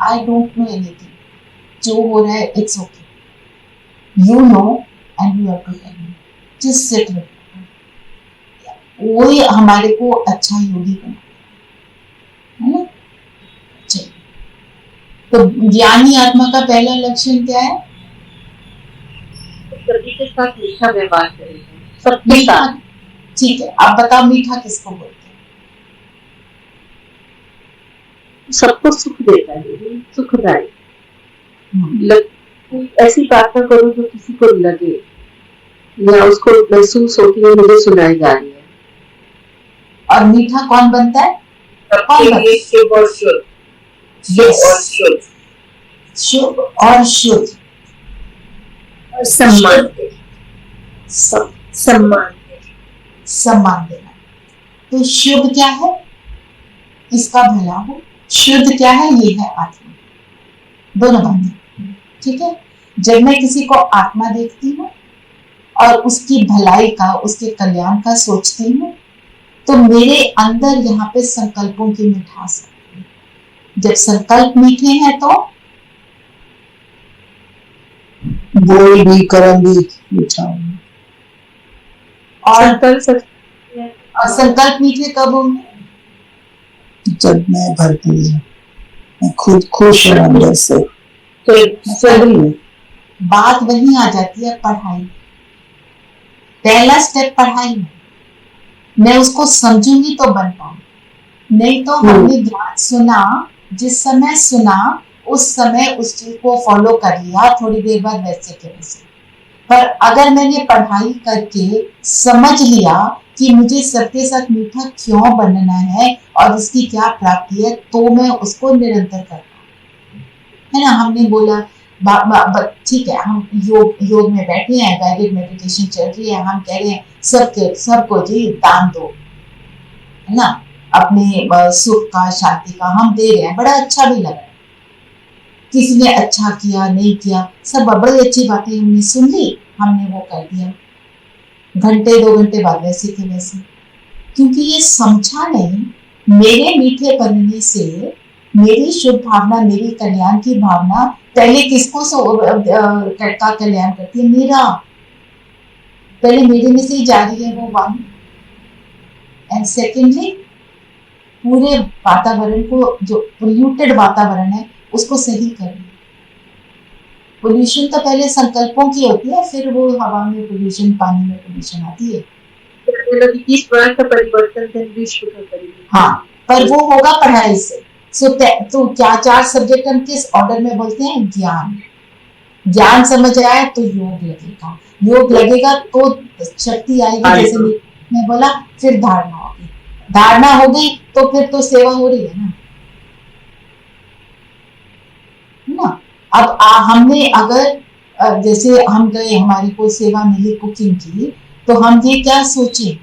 आई डोंट नो एनीथिंग, जो हो रहा है it's okay, you know and you have to tell me, just sit with, वही हमारे को अच्छा योगी बना है ना। चलिए, तो ज्ञानी आत्मा का पहला लक्षण क्या है? सभी के साथ मीठा व्यवहार करेगा, सबके मीठा। साथ। ठीक है, आप बताओ मीठा किसको बोलते हैं? सबको सुख देता है, सुखदायी। हम्म, कोई ऐसी बात ना करो जो किसी को लगे या उसको महसूस हो कि ये मुझे सुनाई जा रही है। और मीठा कौन बनता है? सबके लिए शुभ और शुद्ध, शुभ और शुद्ध, शुभ और शुद्ध, और सम्मान सम्मान सम्मान देना। तो शुभ क्या है? इसका भला हो। शुद्ध क्या है? ये है आत्मा। दोनों बातें, ठीक है। जब मैं किसी को आत्मा देखती हूँ और उसकी भलाई का, उसके कल्याण का सोचती हूँ, तो मेरे अंदर यहाँ पे संकल्पों की मिठास आती है। जब संकल्प मीठे हैं तो बोल भी कर्म भी मीठा हो। और संकल्प मीठे कब होंगे? जब मैं भरपूर हूँ, मैं खुद खुश हूँ अंदर से। बात वही आ जाती है, पढ़ाई। पहला स्टेप पढ़ाई है। मैं उसको समझूंगी तो बन पाऊँ, नहीं तो हमने ज्ञान सुना, जिस समय सुना उस समय उस चीज को फॉलो कर लिया, थोड़ी देर बाद वैसे के वैसे। पर अगर मैंने पढ़ाई करके समझ लिया कि मुझे सबके साथ मीठा क्यों बनना है और इसकी क्या प्राप्ति है, तो मैं उसको निरंतर कर पाऊँ, है ना। हमने बोला ठीक है, हम योग में बैठे हैं, गाइडेड मेडिटेशन चल रही है, हम कह रहे हैं सबको जी दान दो, है ना, अपने सुख का, शांति का हम दे रहे हैं। बड़ा अच्छा भी लग रहा है, किसी ने अच्छा किया नहीं किया, सब बड़ी अच्छी बातें हमने सुन ली, हमने वो कर दिया। घंटे 2 घंटे बाद वैसे के वैसे, क्योंकि ये समझा नहीं। मेरे मीठे बनने से मेरी शुभ भावना, मेरी कल्याण की भावना पहले किसको का कल्याण करती है? मेरा। पहले मेरे में से ही जा रही है वो वन, एंड सेकेंडली पूरे वातावरण को, जो पोल्यूटेड वातावरण है उसको सही करना। पोल्यूशन तो पहले संकल्पों की होती है, फिर वो हवा में पोल्यूशन, पानी में पोल्यूशन आती है। इस बार का परिवर्तन धन विश्व का परिवर्तन। हाँ, पर वो होगा पढ़ाई से। तो क्या 4 सब्जेक्ट हम किस ऑर्डर में बोलते हैं? ज्ञान समझ आया तो योग लगेगा, योग लगेगा तो शक्ति आएगी, जैसे मैं बोला। फिर धारणा होगी, धारणा होगी तो फिर तो सेवा हो रही है ना। अब हमने अगर जैसे हम गए, हमारी को सेवा मिली कुकिंग की, तो हम ये क्या सोचे,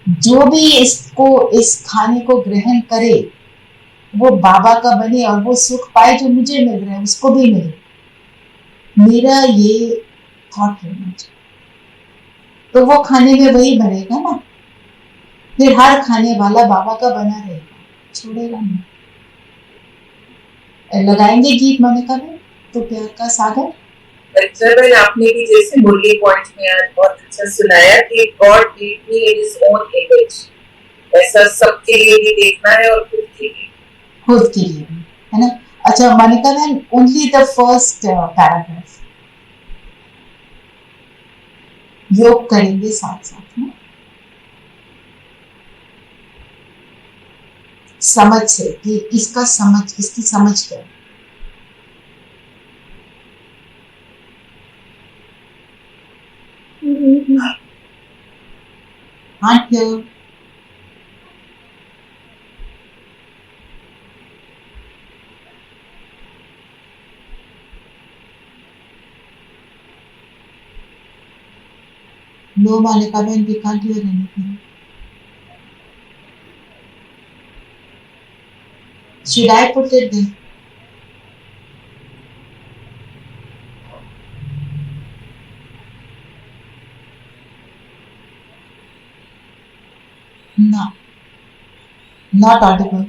जो भी इस खाने को ग्रहण करे वो बाबा का बने और वो सुख पाए जो मुझे मिल रहा है उसको भी मिले। मेरा ये थॉट रहना चाहिए, तो वो खाने में वही भरेगा ना। फिर हर खाने वाला बाबा का बना रहेगा, छोड़ेगा नहीं। लगाएंगे गीत मोनिका में, तो प्यार का सागर। सर, आपने भी जैसे मुरली पॉइंट में आज बहुत अच्छा सुनाया कि God made me in his own image, ऐसा सबके लिए भी देखना है और खुद के लिए भी, है ना। अच्छा Monika ma'am, only the first paragraph योग करेंगे साथ साथ में, समझ से कि इसकी समझ क्या है। हाँ, No, Malika, when we can't hear anything. Should I put it then? No, not audible.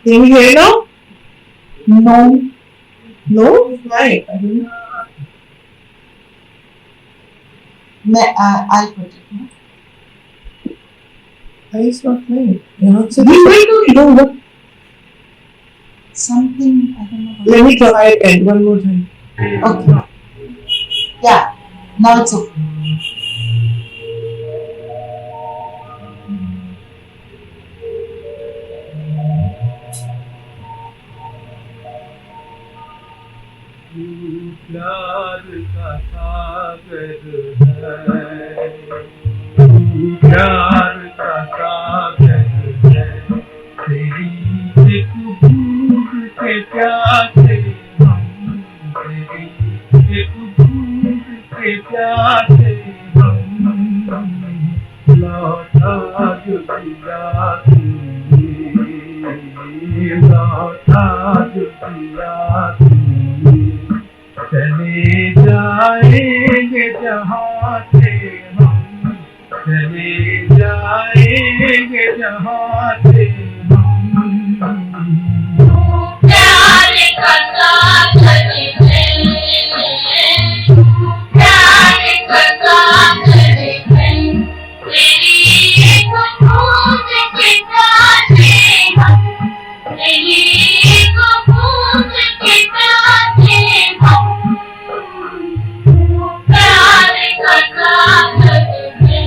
Can you hear now? No. No? Why? I don't know. I'll put it. No? Why is not playing? You're not You might not know what. Something, I don't know. Let me try again one more time. Okay. Yeah, now it's okay. प्यार का सागर है, प्यार का सागर है, तेरी एक बूंद के प्यासे हम, तेरी एक बूंद के प्यासे हम, लौटा जो दिया तूने, लौटा जो दिया तूने, चले जाएंगे जहाँ से हम, चले जाएंगे जहाँ से हम। प्यार का सागर है, प्यार का सागर है, तेरी एक बूंद के प्यासे हम, तेरी एक बूंद के प्यासे हम। प्यार का सागर है।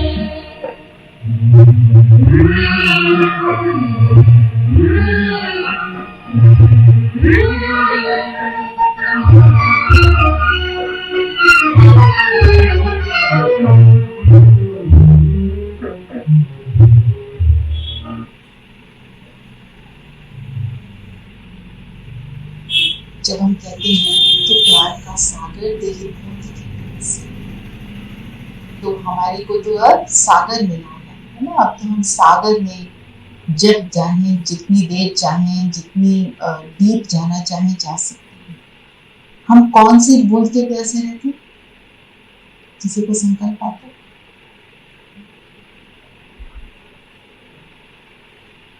जब हम कहते हैं कि प्यार का सागर तेरी बूंद की प्यासे, तो हमारे को तो अब सागर मिला है ना। अब तो हम सागर में जब चाहें, जितनी देर चाहें, जितनी डीप जाना चाहें जा सकते हैं। हम कौन सी बूंद के प्यासे रहते हैं? किसी को संकल्प आता है?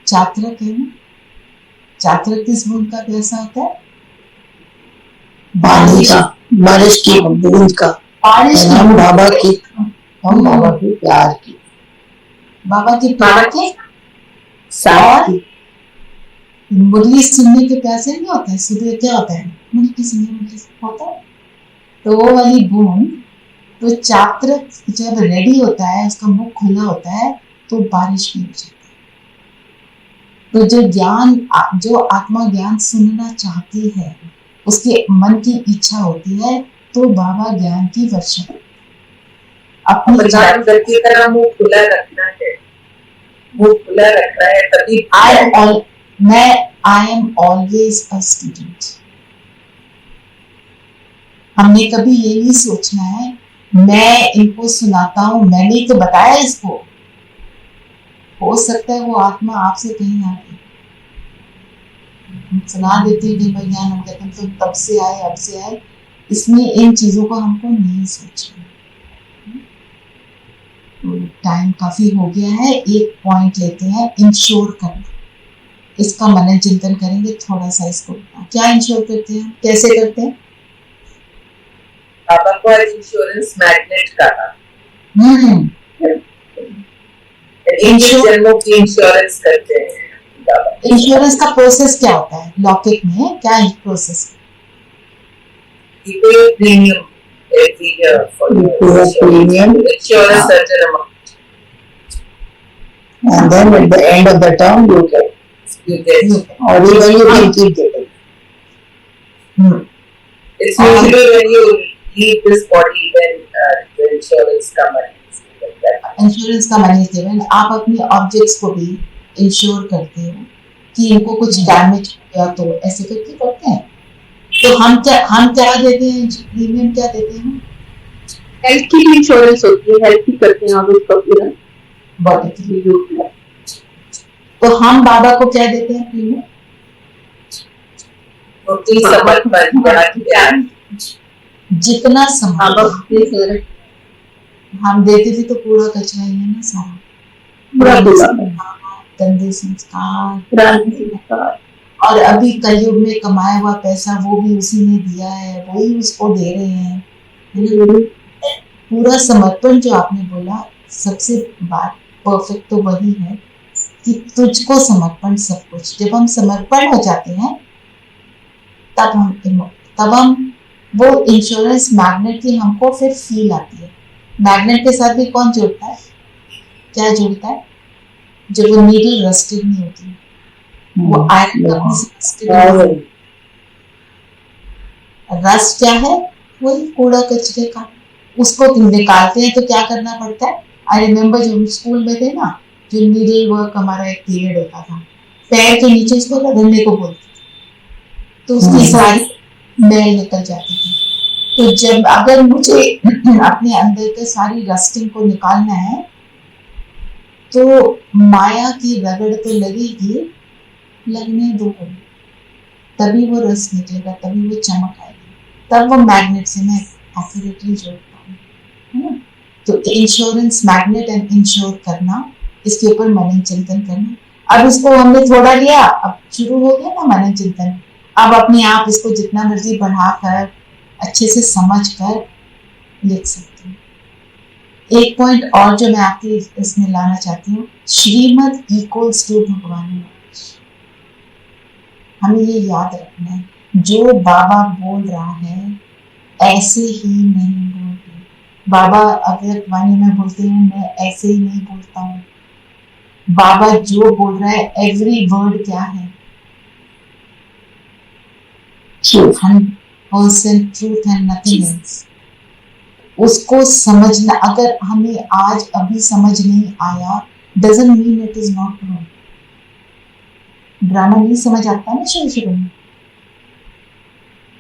चात्रक है ना। चात्रक किस बूंद का प्यासा होता है? पानी का, बारिश की बूंद का, बारिश की हम बूंद। बाबा की, हम बाबा के प्यार की, बाबा के प्यार के साथ की। मुरली सुनने के प्यासे नहीं होता है। सुबह क्या होता है? मुरली सुनने होता है। तो वो वाली बूंद, तो चात्रक जब रेडी होता है, उसका मुख खुला होता है, तो बारिश भी हो जाती है। तो जो ज्ञान, जो आत्मा ज्ञान सुनना चाहती है, उसके मन की इच्छा होती है, तो बाबा ज्ञान की वर्षा अपनी जानवर की तरह मुंह खुला रखना है, मुंह खुला रखना है, तभी I am always a student। हमने कभी ये नहीं सोचना है मैं इनको सुनाता हूँ, मैंने ही तो बताया इसको। हो सकता है वो आत्मा आपसे कहीं आ गई, सुना देते हैं कि ज्ञान, हम कहते हैं तो तब से आए, अब से आए। इसमें इन चीजों को हमको नहीं सोचना। टाइम काफी हो गया है, एक पॉइंट लेते हैं, इंश्योर करना। इसका मनन चिंतन करेंगे थोड़ा सा। इसको क्या इंश्योर करते हैं, कैसे करते हैं? पापा को इंश्योरेंस मैग्नेट कहा, जन्मों की इंश्योरेंस करते हैं। इंश्योरेंस का प्रोसेस क्या होता है? लौकिक में क्या process? Premium every year for your premium, insurance certain amount, and then at the end of the term you get, you get. or even you can keep getting. It's usually when you leave this body, then the insurance companies like that. Insurance का money देवन, आप अपनी objects को भी ensure करते हो कि इनको कुछ डैमेज हो गया तो ऐसे करके करते हैं। तो हम क्या देते हैं, प्रीमियम क्या देते हैं? हेल्थ की भी इंश्योरेंस होती है, हेल्थ की करते हैं आप उसका पूरा बॉडी के लिए। तो हम बाबा को क्या देते हैं प्रीमियम? उनकी समर्पण, बड़ा ज्ञान। जितना बाबा समर्पण हम देते थे तो पूरा कचरा ही है ना सारा, पूरा गंदे संस्कार। पुराने संस्कार। और अभी कलयुग में कमाया हुआ पैसा वो भी उसी ने दिया है, वही उसको दे रहे हैं, है ना? पूरा समर्पण जो आपने बोला, सबसे बात परफेक्ट तो वही है कि तुझको समर्पण सब कुछ। जब हम समर्पण हो जाते हैं तब हम वो इंश्योरेंस मैग्नेट की हमको फिर फील आती है। मैग्नेट के साथ भी कौन जुड़ता है, क्या जुड़ता है? जब वो नीडल रस्टेड नहीं होती, वो आयरन रस्टेड। रस्ट क्या है? वही कूड़ा कचरे का, उसको निकालते हैं तो क्या करना पड़ता है? आई रिमेम्बर जब स्कूल में थे ना, जो नीडल वर्क हमारा एक पीरियड होता था, पैर के नीचे उसको रगड़ने को बोलते थे तो उसकी सारी मैल निकल जाती थी। तो जब अगर मुझे अपने अंदर के सारी रस्टिंग को निकालना है तो माया की रगड़ तो लगेगी, लगने दो, तभी वो रस निकलेगा, तभी वो चमक आएगी, तब वो मैग्नेट से मैं एक्यूरेटली जोड़ता हूँ, है ना? तो इंश्योरेंस मैग्नेट एंड इंश्योर करना, इसके ऊपर मनन चिंतन करना। अब इसको हमने थोड़ा लिया, अब शुरू हो गया ना मनन चिंतन। अब अपने आप इसको जितना मर्जी बढ़ाकर अच्छे से समझ कर लिख सकते हैं। एक पॉइंट और जो मैं आपके इसमें लाना चाहती हूँ, श्रीमद इक्वल्स टू भगवान। हमें ये याद रखना है, जो बाबा बोल रहा है ऐसे ही नहीं बोलते। बाबा अव्यक्त वाणी में बोलते हैं, मैं ऐसे ही नहीं बोलता हूँ। बाबा जो बोल रहा है, एवरी वर्ड क्या है? 100% ट्रूथ एंड नथिंग एल्स। उसको समझना, अगर हमें आज अभी समझ नहीं आया, doesn't mean it is not true. Drama नहीं समझ आता ना शुरू में,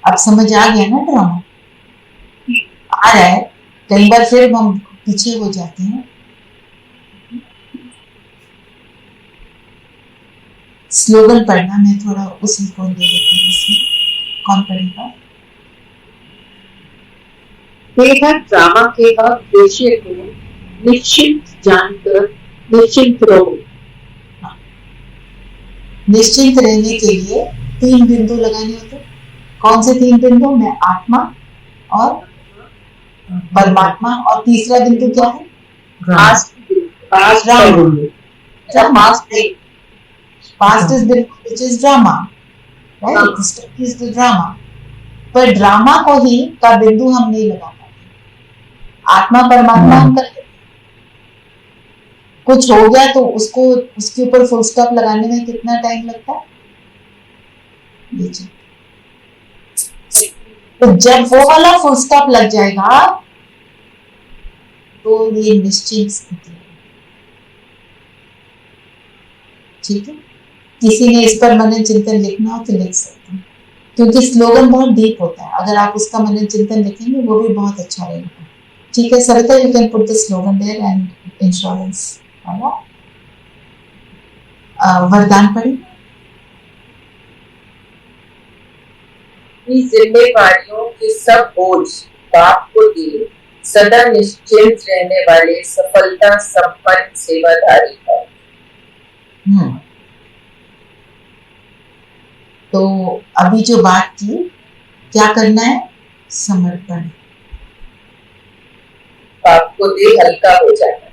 अब समझ आ गया ना, ड्रामा आ रहा है, कई बार फिर हम पीछे हो जाते हैं। स्लोगन पढ़ना, मैं थोड़ा उसी को ले लेती हूँ इसमें। कौन पढ़ेगा? ड्रामा के विषय को निश्चिंत जानकर निश्चिंत रहो। निश्चिंत रहने के लिए 3 बिंदु लगाने होते। कौन से 3 बिंदु? मैं आत्मा और परमात्मा, और तीसरा बिंदु क्या है? Past is the which is drama, right? The story is the drama. पर ड्रामा को ही का बिंदु हम नहीं लगा पाते। आत्मा परमात्मा हम कर लेते। कुछ हो गया तो उसको उसके ऊपर फुल स्टॉप लगाने में कितना टाइम लगता है? तो जब वो वाला फुल स्टॉप लग जाएगा तो ये निश्चित स्थिति है। ठीक है, किसी ने इस पर मनन चिंतन लिखना हो तो लिख सकते हैं, क्योंकि स्लोगन बहुत डीप होता है। अगर आप उसका मनन चिंतन लिखेंगे वो भी बहुत अच्छा रहेगा। ठीक है Sarita, you can put the slogan there and insurance. वरदान पढ़ी। जिम्मेवारियों के सब बोझ बाप को दिए, सदा निश्चिंत रहने वाले सफलता संपन्न सेवाधारी है। तो अभी जो बात की, क्या करना है? समर्पण। बाप को दे, हल्का हो जाना।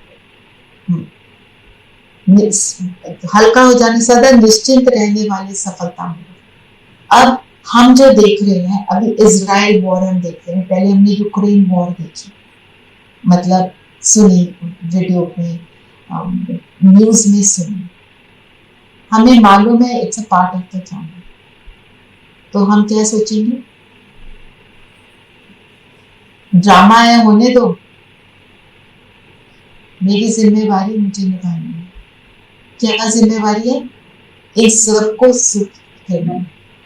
हल्का हो जाने, सदा निश्चिंत रहने वाले सफलता में। अब हम जो देख रहे हैं, अभी इजराइल वॉर हम देख रहे हैं, पहले हमने यूक्रेन वॉर देखी, मतलब सुनी वीडियो में, न्यूज में सुनी, हमें मालूम है it's a part of the drama. तो हम क्या सोचेंगे? ड्रामा है, होने दो, मेरी जिम्मेवारी मुझे निभानी है। क्या जिम्मेवारी है? इस सबको सुख करना।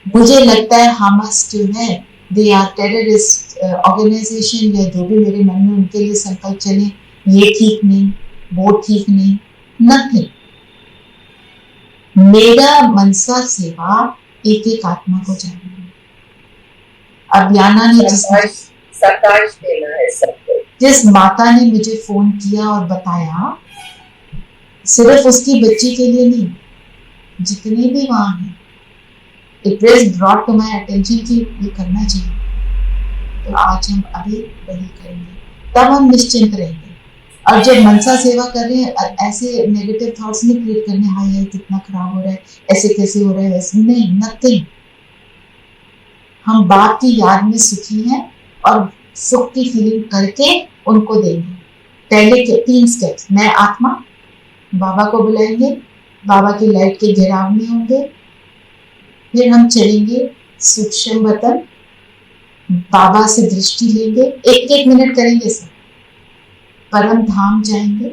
मुझे लगता है हमास जो है दे आर टेररिस्ट ऑर्गेनाइजेशन, या जो भी मेरे मन में उनके लिए संकल्प चले, ये ठीक नहीं, वो ठीक नहीं, नथिंग। मेरा मनसा सेवा एक एक आत्मा को चाहिए। अब याना ने सकाश देना है सबको। जिस माता ने मुझे फोन किया और बताया, सिर्फ उसकी बच्ची के लिए नहीं, जितने भी वहां हैं, it was brought to my attention कि ये करना चाहिए, तो आज हम अभी वही करेंगे, तब हम निश्चिंत रहेंगे। और जब मनसा सेवा कर रहे हैं, ऐसे नेगेटिव थॉट्स नहीं क्रिएट करने, हाय हाय कितना खराब हो रहा है, ऐसे कैसे हो रहा है, वैसे नहीं, नथिंग। हम बाप की याद में सुखी हैं और सुख की फीलिंग करके उनको देंगे। पहले के 3 स्टेप्स, मैं आत्मा, बाबा को बुलाएंगे, बाबा की लाइट के घेराव में होंगे, फिर हम चलेंगे सूक्ष्म वतन, बाबा से दृष्टि लेंगे, 1-1 मिनट करेंगे सब, परम धाम जाएंगे,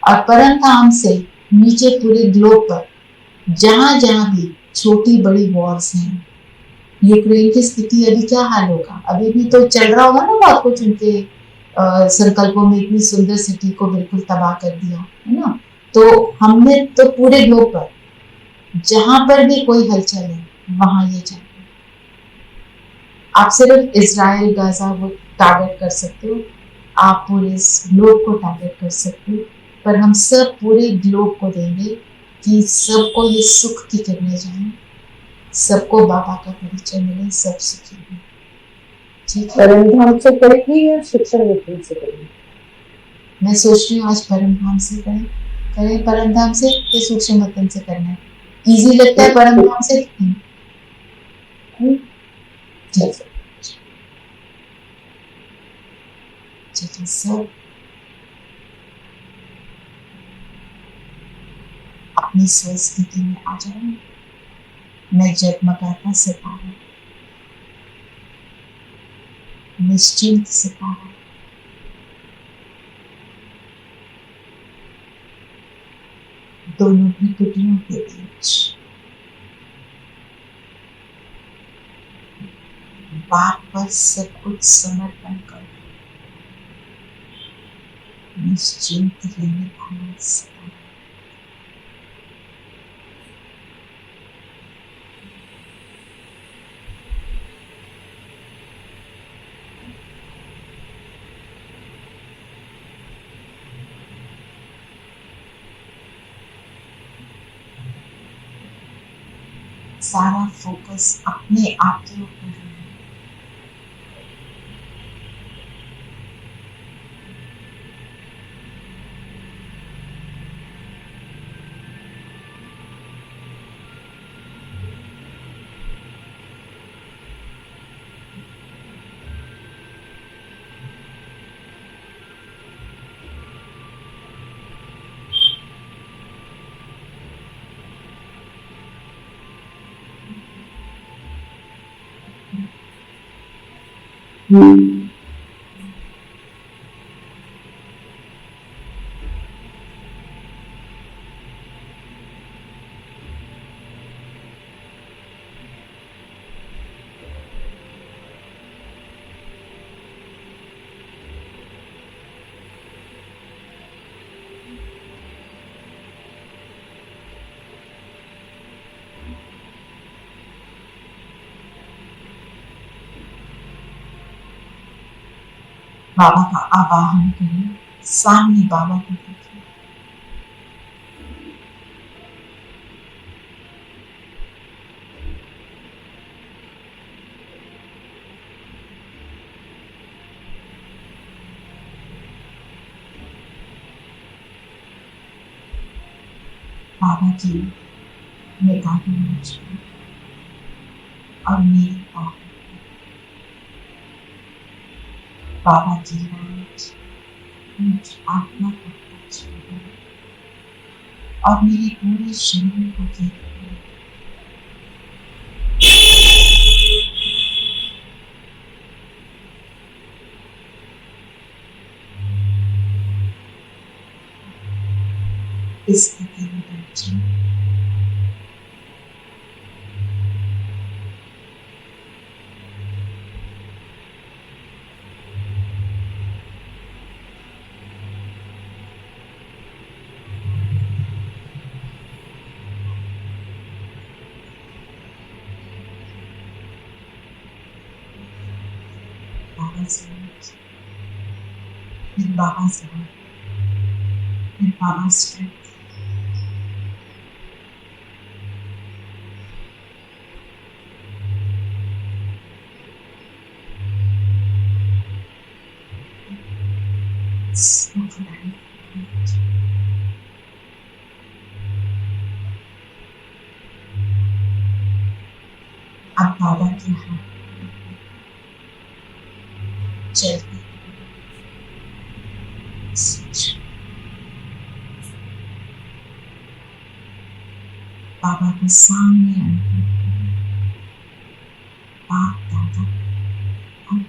और परम धाम से नीचे पूरे ग्लोब पर जहां जहां भी छोटी बड़ी वॉर्स हैं, यूक्रेन की स्थिति अभी क्या हाल होगा, अभी भी तो चल रहा होगा ना बहुत कुछ, उनके संकल्पों में इतनी सुंदर सिटी को बिल्कुल तबाह कर दिया है ना। तो हमने तो पूरे ग्लोब पर जहां पर भी कोई हलचल है वहां ये चाहिए। आप सिर्फ इजराइल गाजा वो टारगेट कर सकते हो, आप पूरे ग्लोब को टारगेट कर सकते हो, पर हम सब पूरे ग्लोब को देंगे कि सबको ये सुख की किरणें जाएं, सबको बाबा का परिचय मिले, सब सुखी हो। ठीक है, परम धाम से करेगी या शिक्षण नीति से करेगी? मैं सोच रही हूँ आज परम धाम से करें परम धाम से, फिर सूक्ष्म वतन से करना है। इजी लगता है परम धाम से? ठीक है, ठीक है सर, अपनी स्व स्थिति में आ जाए। मैं जगमगाता सितारा, निश्चिंत सितारा, दोनों ही टुकड़ों के बीच बाप पर सब कुछ समर्पण कर निश्चिंत रहने वाला सितारा। सारा फोकस अपने आप के ऊपर है। बाबा का आवाहन करें, सामने बाबा को देखिए। बाबा जी निगाहें मुझ पर और मेरे पाप, बाबा जी राज मुझ आत्मा को touch करें और मेरे पूरे शरीर को देखिए। इस स्थिति में बैठिए फिर बाबा से फिर बाबा स्ट्रेंथ अब बाबा के हाथ चलते बाबा के सामने बाप दादा और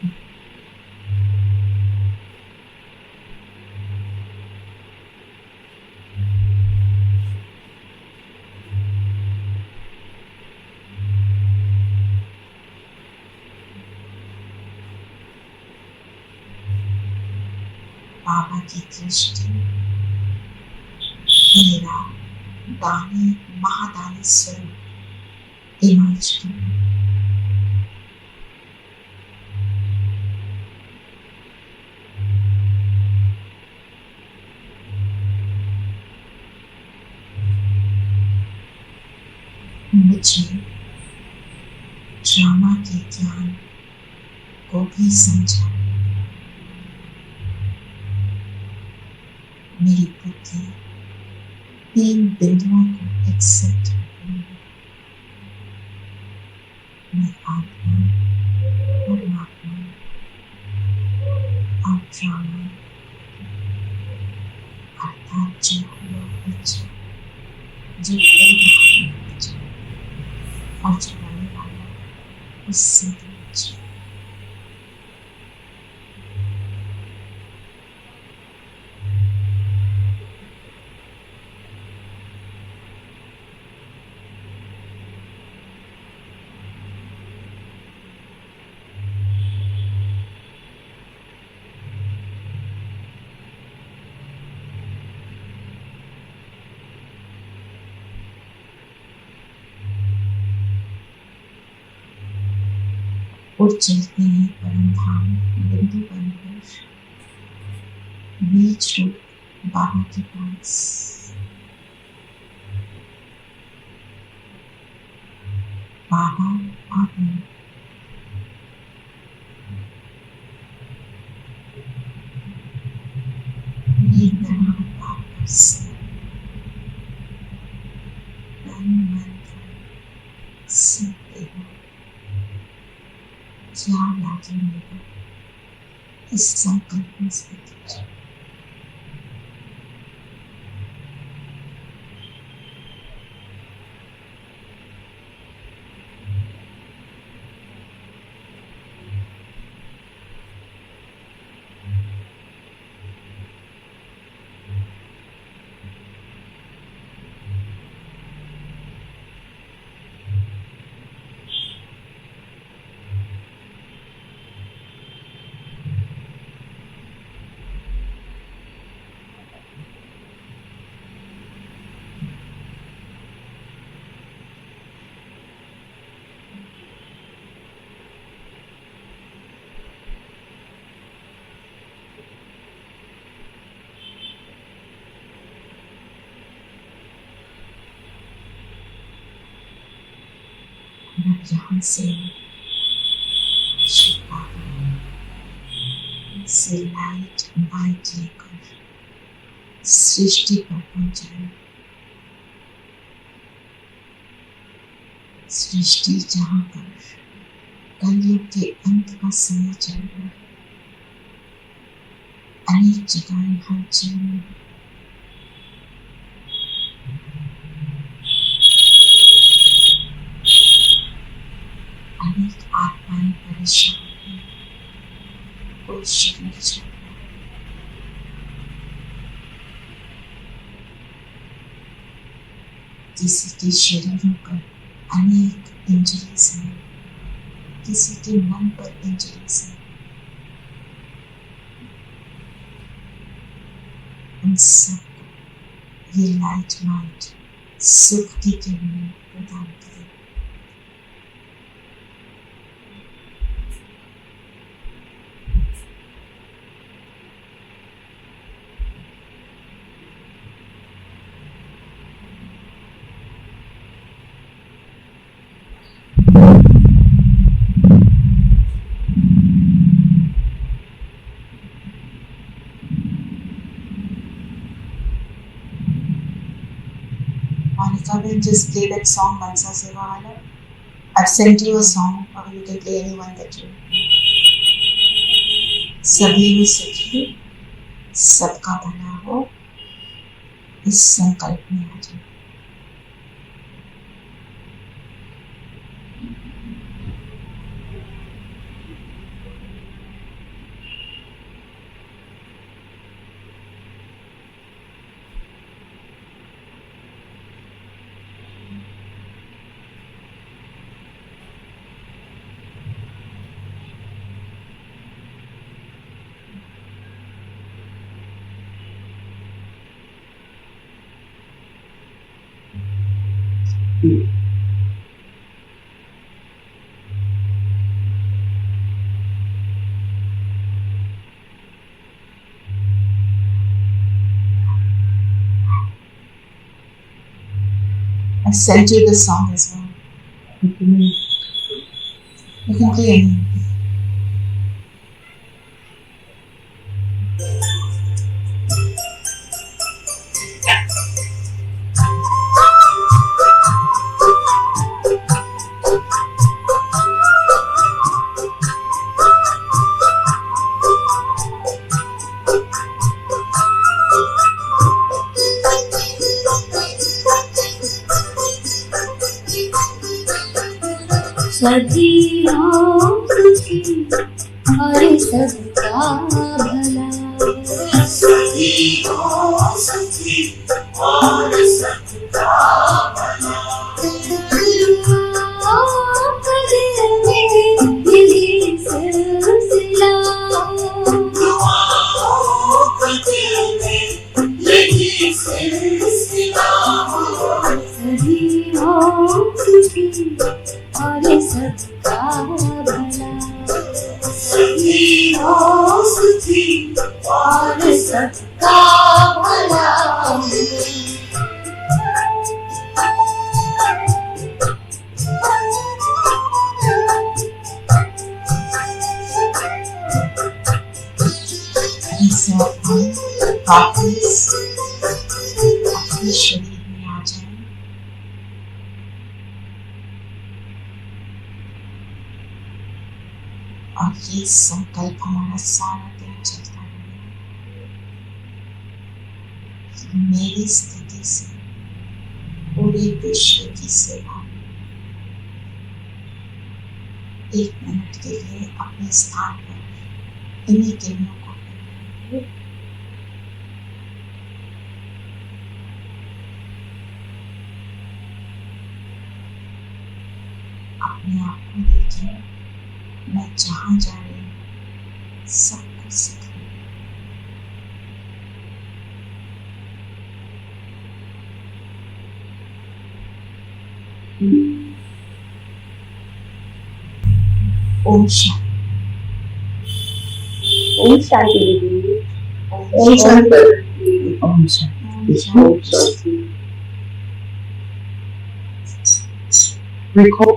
बाबा की दृष्टि मेरा दानी महादानी स्वरूप इमर्ज मुझे ड्रामा के ज्ञान को भी समझा मेरी बुद्धि 3 बिंदुओं को एक्सेप्ट करती है मैं आत्मा परमात्मा और ड्रामा अर्थात जो हुआ बच्चा जो हो रहा बच्चा और जो होने वाला उससे भी बच्चा और चलते हैं परम धाम बिंदु बनकर बीच रूप बाबा के पास बाबा और मैं ये तरह वापस तन मन सीखते हो क्या लागे मेरा इस संकल्प में से यहाँ से लाइट लेकर सृष्टि पर पहुंचाए सृष्टि जहाँ पर कलयुग के अंत का समय चल रहा है अनेक जगह हर जगह अनेक आत्माएं परेशान हैं कोई शरीर चल रहा है किसी के शरीरों पर अनेक इंजरीज हैं किसी के मन पर इंजरीज हैं उन सबको ये लाइट माइट सुख की किरणें प्रदान करें Kavin just play that song Mansa Seva Wala. I've sent you a song, or you can play anyone that you. सभी में सुखी, सबका भला हो, इस संकल्प में आ जाओ. I sent you the song as well. You can play any. सभी हो सुखी और सबका भला, सभी हो सुखी और सबका भला, यही सिलसिला, दुआओं का दिल में यही सिलसिला, सभी हो सुखी और सबका भला, सभी हो सुखी और सबका भला. ऐसे अपन वापस अपने शरीर में आ जाए. और ये संकल्प हमारा सारा दिन चलता रहे. मेरी स्थिति से पूरे विश्व की सेवा. एक मिनट के लिए अपने स्थान पर इन्हीं किरणों को अपने आप को देखिए. मैं जहाँ जा रही हूँ सब कुछ सीख रही हूँ. ओम शांति. ओम शांति दीदी. ओम शांति. ओम शांति. ओम शांति. Recall